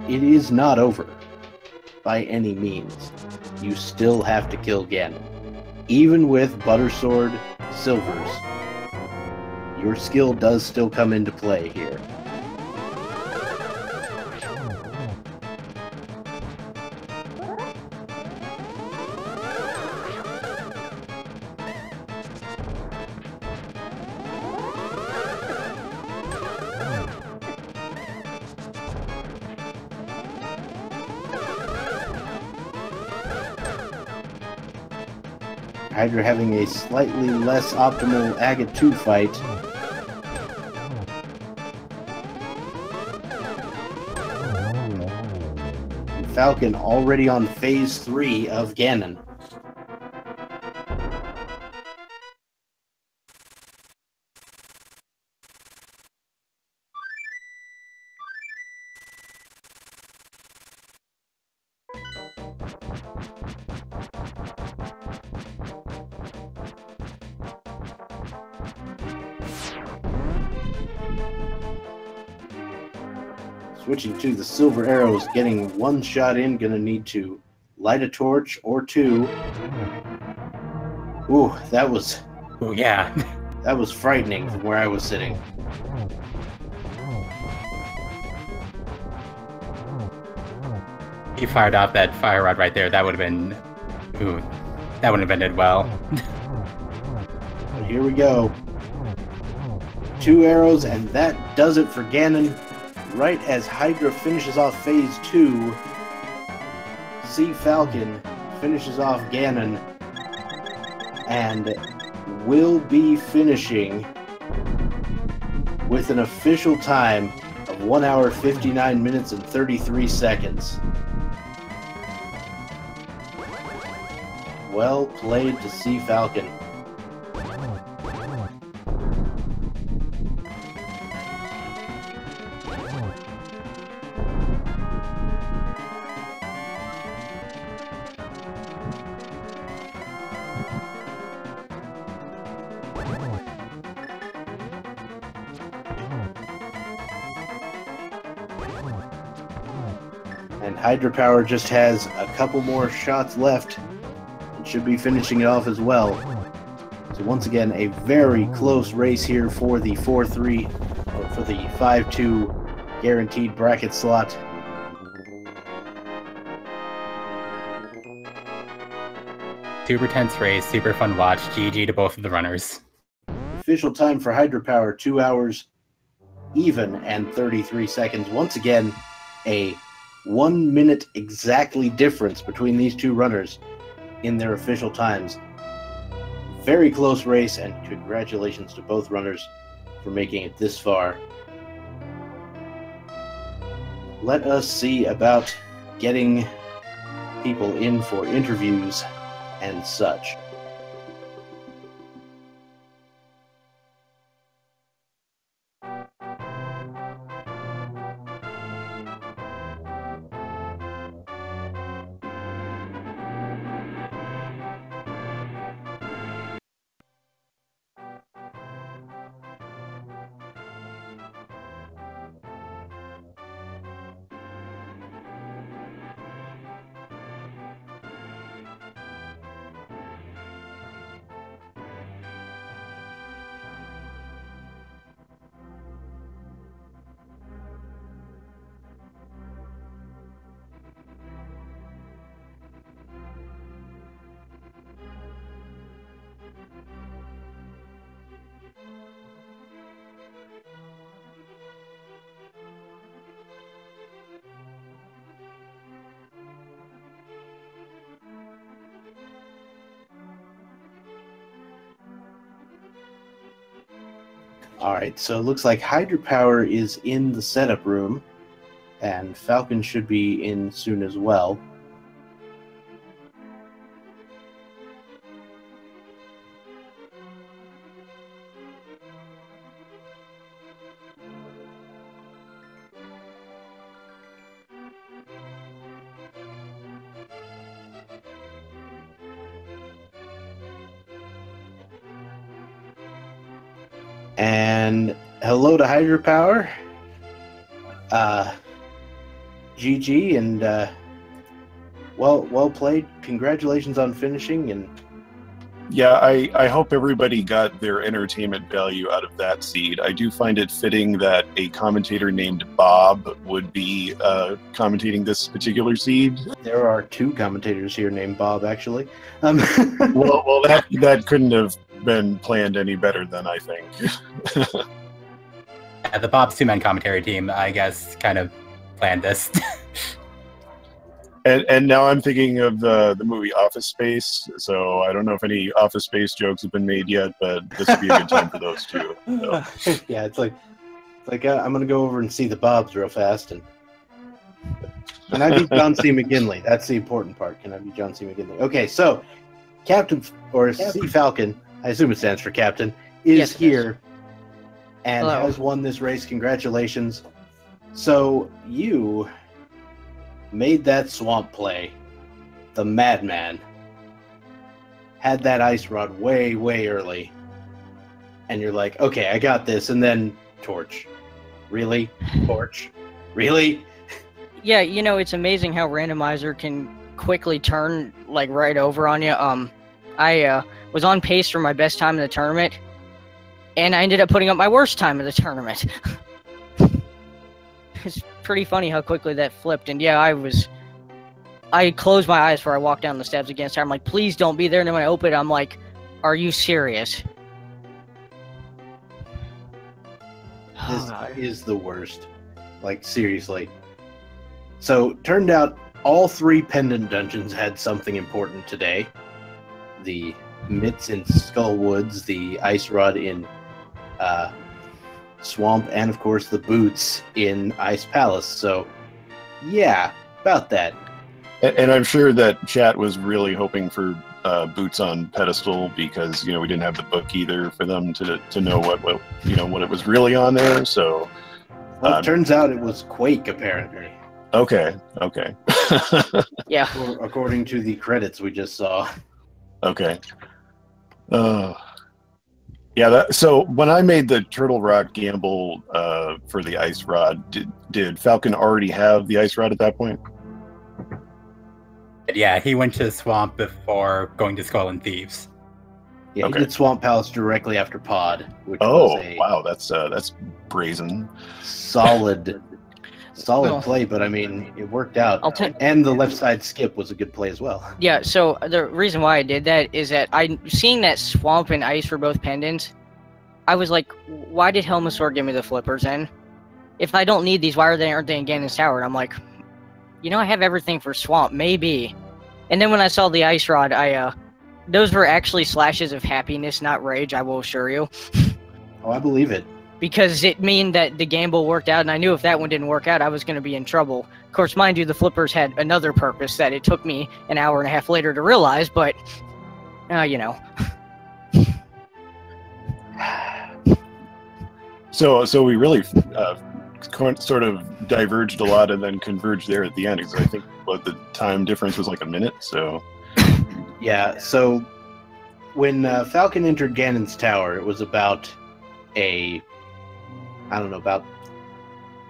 it is not over by any means. You still have to kill Ganon. Even with Buttersword Silvers, your skill does still come into play here. Hydra having a slightly less optimal Aga 2 fight. And Falcon already on phase 3 of Ganon. Switching to the silver arrows, getting one shot in, gonna need to light a torch or two. Ooh, that was... Oh, yeah. That was frightening from where I was sitting. He fired off that fire rod right there. That would have been... Ooh, that wouldn't have ended well. But here we go. 2 arrows, and that does it for Ganon. Right as Hydra finishes off phase 2, Cfalcon finishes off Ganon and will be finishing with an official time of 1 hour, 59 minutes, and 33 seconds. Well played to Cfalcon. And Hydrapower just has a couple more shots left and should be finishing it off as well. So once again, a very close race here for the 4-3, or for the 5-2 guaranteed bracket slot. Super tense race, super fun watch. GG to both of the runners. Official time for Hydrapower, 2 hours even and 33 seconds. Once again, a 1 minute exactly difference between these two runners in their official times. Very close race, and congratulations to both runners for making it this far. Let us see about getting people in for interviews and such. Alright, so it looks like Hydropower is in the setup room, and Falcon should be in soon as well. And hello to Hydropower. GG, and well played. Congratulations on finishing. And yeah, I hope everybody got their entertainment value out of that seed. I do find it fitting that a commentator named Bob would be commentating this particular seed. There are 2 commentators here named Bob, actually. Well, that couldn't have been planned any better than I think. Yeah, the Bob's 2-man commentary team, I guess, kind of planned this. And now I'm thinking of the movie Office Space, so I don't know if any Office Space jokes have been made yet, but this would be a good time for those too. So. Yeah, it's like I'm gonna go over and see the Bobs real fast, and can I be John C. McGinley? That's the important part. Can I be John C. McGinley? Okay, so Captain or Cfalcon, I assume it stands for Captain, is here and has won this race. Congratulations! So you made that swamp play. The madman had that ice rod way early, and you're like, okay, I got this. And then Torch, really? Torch, really? Yeah, you know, it's amazing how Randomizer can quickly turn like right over on you. I was on pace for my best time in the tournament, and I ended up putting up my worst time in the tournament. It's pretty funny how quickly that flipped. And yeah, I closed my eyes before I walked down the steps against her. I'm like, please don't be there. And then when I open it, I'm like, are you serious? This is the worst. Like, seriously. So, turned out all 3 pendant dungeons had something important today. The mitts in Skull Woods, the ice rod in Swamp, and of course the boots in Ice Palace. So, yeah, about that. And I'm sure that chat was really hoping for boots on pedestal because we didn't have the book either for them to know what it was really on there. So, well, it turns out it was Quake apparently. Okay. Yeah. According to the credits we just saw. Okay. Yeah, so when I made the Turtle Rock gamble for the ice rod, did Falcon already have the ice rod at that point? Yeah, he went to the swamp before going to Skull and Thieves. Yeah, okay. He did Swamp Palace directly after Pod. Which was a wow, that's brazen. Solid play, but I mean, it worked out. And the left side skip was a good play as well. Yeah, so the reason why I did that is that seeing that swamp and ice for both pendants, I was like, why did Helmasaur give me the flippers then? If I don't need these, why aren't they in Ganon's Tower? And I'm like, I have everything for swamp, maybe. And then when I saw the ice rod, those were actually slashes of happiness, not rage, I will assure you. Oh, I believe it. Because it mean that the gamble worked out, and I knew if that one didn't work out, I was going to be in trouble. Of course, mind you, the flippers had another purpose that it took me an hour and a half later to realize, but, So we really sort of diverged a lot and then converged there at the end, because I think the time difference was like a minute, so... Yeah, so when Falcon entered Ganon's Tower, it was about about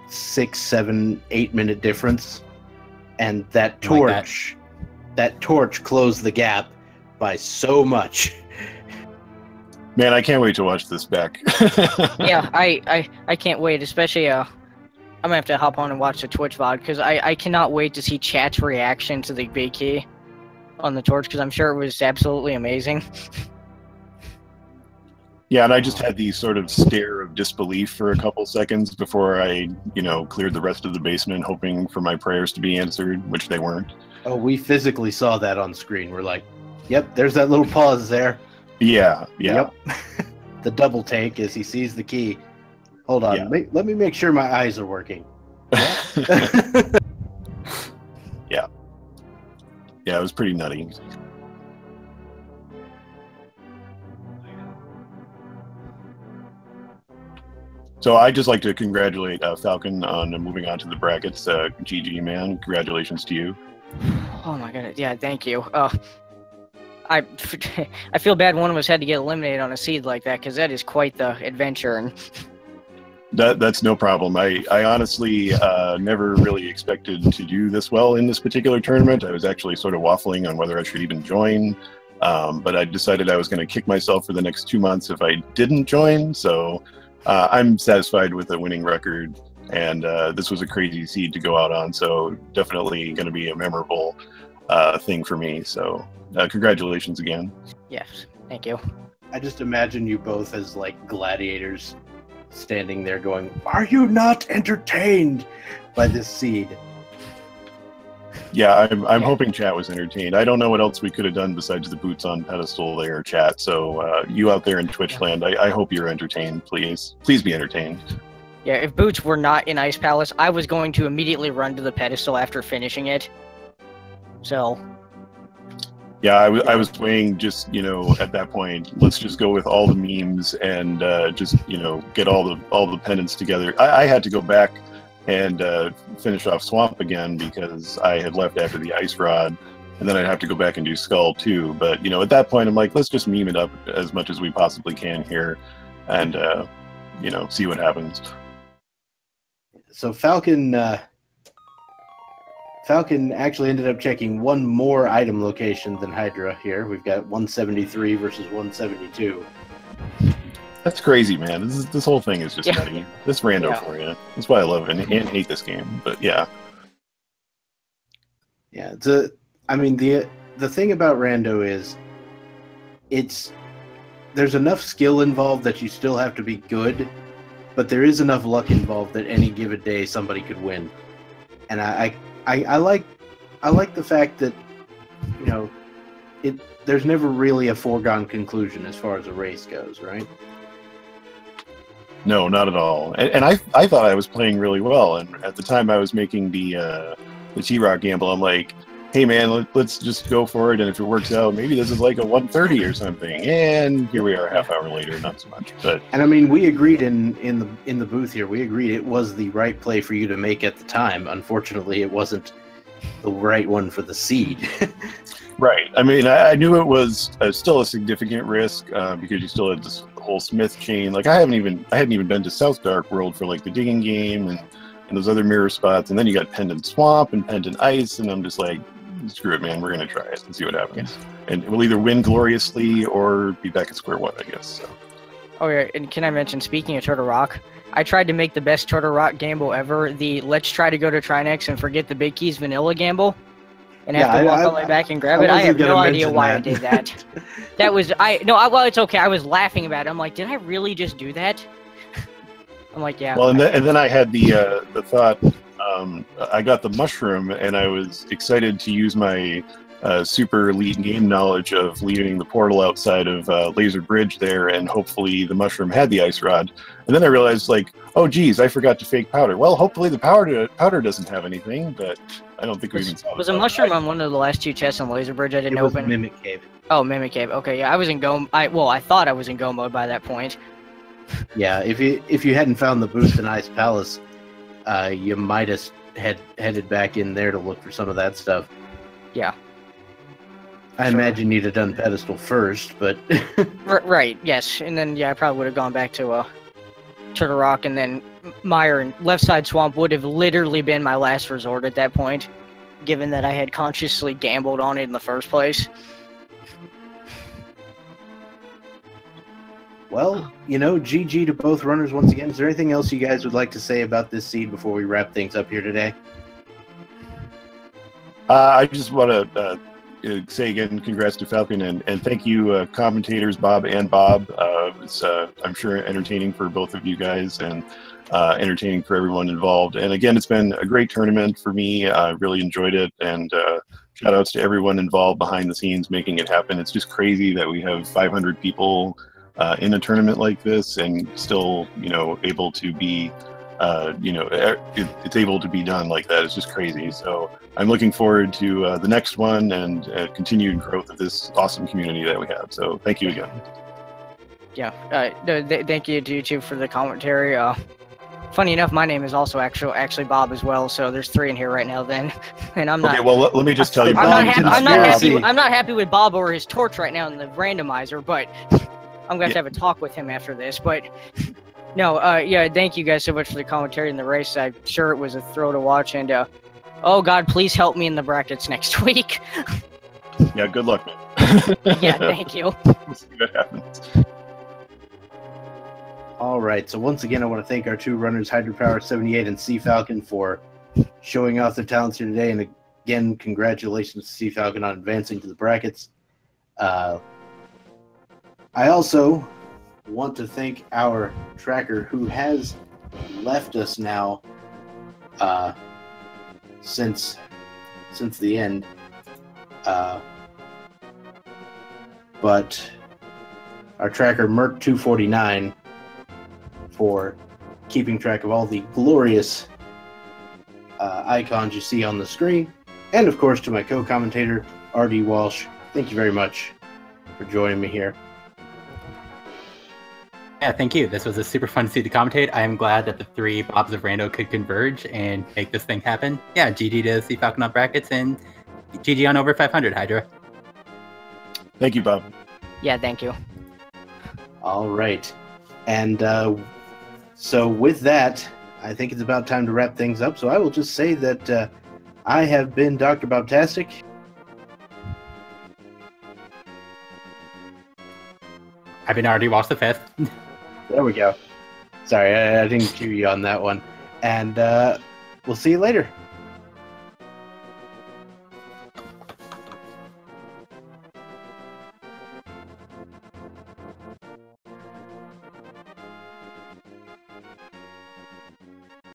6, 7, 8 minute difference, and that torch closed the gap by so much. Man, I can't wait to watch this back. Yeah, I can't wait, especially I'm gonna have to hop on and watch the Twitch VOD, because I cannot wait to see chat's reaction to the big key on the torch, because I'm sure it was absolutely amazing. Yeah, and I just had the sort of stare of disbelief for a couple seconds before I, cleared the rest of the basement, hoping for my prayers to be answered, which they weren't. Oh, we physically saw that on screen. We're like, yep, there's that little pause there. Yeah. Yep. the double take as he sees the key. Hold on, Yeah. let me make sure my eyes are working. Yeah, it was pretty nutty. So I'd just like to congratulate Falcon on moving on to the brackets. GG, man. Congratulations to you. Oh my goodness. Yeah, thank you. I feel bad one of us had to get eliminated on a seed like that, because that is quite the adventure. And That's no problem. I honestly never really expected to do this well in this particular tournament. I was actually sort of waffling on whether I should even join. But I decided I was going to kick myself for the next 2 months if I didn't join. So I'm satisfied with the winning record. And this was a crazy seed to go out on. So definitely going to be a memorable thing for me. So congratulations again. yes, thank you. I just imagine you both as like gladiators standing there going, "Are you not entertained by this seed?" Yeah, I'm hoping chat was entertained. I don't know what else we could have done besides the boots on pedestal there, chat. So you out there in Twitch land, I hope you're entertained, please. Please be entertained. Yeah, if Boots were not in Ice Palace, I was going to immediately run to the pedestal after finishing it. So Yeah, I was weighing just, at that point, let's just go with all the memes and just, get all the pendants together. I had to go back and finish off Swamp again because I had left after the Ice Rod, and then I'd have to go back and do Skull too. But, at that point, I'm like, let's just meme it up as much as we possibly can here and, see what happens. So Falcon actually ended up checking one more item location than Hydra here. We've got 173 versus 172. That's crazy, man. This whole thing is just nutty. This rando for you. That's why I love it and hate this game. But yeah. Yeah, the thing about rando is there's enough skill involved that you still have to be good, but there is enough luck involved that any given day somebody could win. And I like the fact that there's never really a foregone conclusion as far as a race goes, right? No, not at all. And I thought I was playing really well, and at the time I was making the T-Rock gamble. I'm like, hey man, let's just go for it, and if it works out, maybe this is like a 130 or something. And here we are, a half hour later, not so much. But we agreed in the booth here. We agreed it was the right play for you to make at the time. Unfortunately, it wasn't the right one for the seed. Right. I knew it was still a significant risk because you still had this whole Smith chain. Like I hadn't even been to South Dark World for like the digging game and those other mirror spots, and then you got Pendant Swamp and Pendant Ice, and I'm just like, screw it, man. We're gonna try it and see what happens. Yeah. And we'll either win gloriously or be back at square one, I guess. So. Oh yeah, and can I mention, speaking of Turtle Rock, I tried to make the best Turtle Rock gamble ever. The let's try to go to Trinex and forget the big keys vanilla gamble, and have to walk all the way back and grab it. I have no idea why I did that. That was well, it's okay. I was laughing about it. I'm like, did I really just do that? I'm like, yeah. Well, and then I had the thought. I got the mushroom, and I was excited to use my super elite game knowledge of leaving the portal outside of Laser Bridge there, and hopefully the mushroom had the ice rod. And then I realized, like, oh geez, I forgot to fake powder. Well, hopefully the powder doesn't have anything, but I don't think we even saw it. Was a mushroom on one of the last two chests on Laser Bridge I didn't open? Mimic Cave. Oh, Mimic Cave. Okay, yeah, I was in go. I thought I was in go mode by that point. Yeah, if you hadn't found the booth in Ice Palace, you might have headed back in there to look for some of that stuff. Yeah. I imagine you'd have done pedestal first, but right, yes, and then I probably would have gone back to Turtle Rock, and then Mire and Left Side Swamp would have literally been my last resort at that point, given that I had consciously gambled on it in the first place. Well, GG to both runners once again. Is there anything else you guys would like to say about this seed before we wrap things up here today? I just want to say again, congrats to Falcon, and thank you, commentators Bob and Bob. It's I'm sure entertaining for both of you guys, and entertaining for everyone involved. And again, it's been a great tournament for me. I really enjoyed it, and shout outs to everyone involved behind the scenes making it happen. It's just crazy that we have 500 people in a tournament like this, and still, able to be, it's able to be done like that. It's just crazy. So I'm looking forward to the next one and continued growth of this awesome community that we have. So thank you again. Yeah, thank you to you two for the commentary. Funny enough, my name is also actually Bob as well, so there's 3 in here right now then. And I'm not... Okay, well, let me just tell you... I'm not happy with Bob or his torch right now in the randomizer, but I'm going to have a talk with him after this. But, no, yeah, thank you guys so much for the commentary in the race. I'm sure it was a thrill to watch, and, oh God, please help me in the brackets next week. Yeah, good luck, man. Yeah, thank you. We'll see what happens. All right, so once again, I want to thank our 2 runners, hydrapower78 and Cfalcon, for showing off their talents here today. And again, congratulations to Cfalcon on advancing to the brackets. I also want to thank our tracker, who has left us now since the end. But our tracker, Merc249, for keeping track of all the glorious icons you see on the screen. And of course to my co-commentator, R.D. Walsh. Thank you very much for joining me here. Yeah, thank you. This was a super fun seat to commentate. I am glad that the 3 Bobs of Rando could converge and make this thing happen. Yeah, GG to Cfalcon on brackets, and GG on over 500, Hydra. Thank you, Bob. Yeah, thank you. All right. And so with that, I think it's about time to wrap things up. So I will just say that I have been Dr. Bobtastic. I've been already watched the 5th. There we go. Sorry, I didn't cue you on that one. And we'll see you later.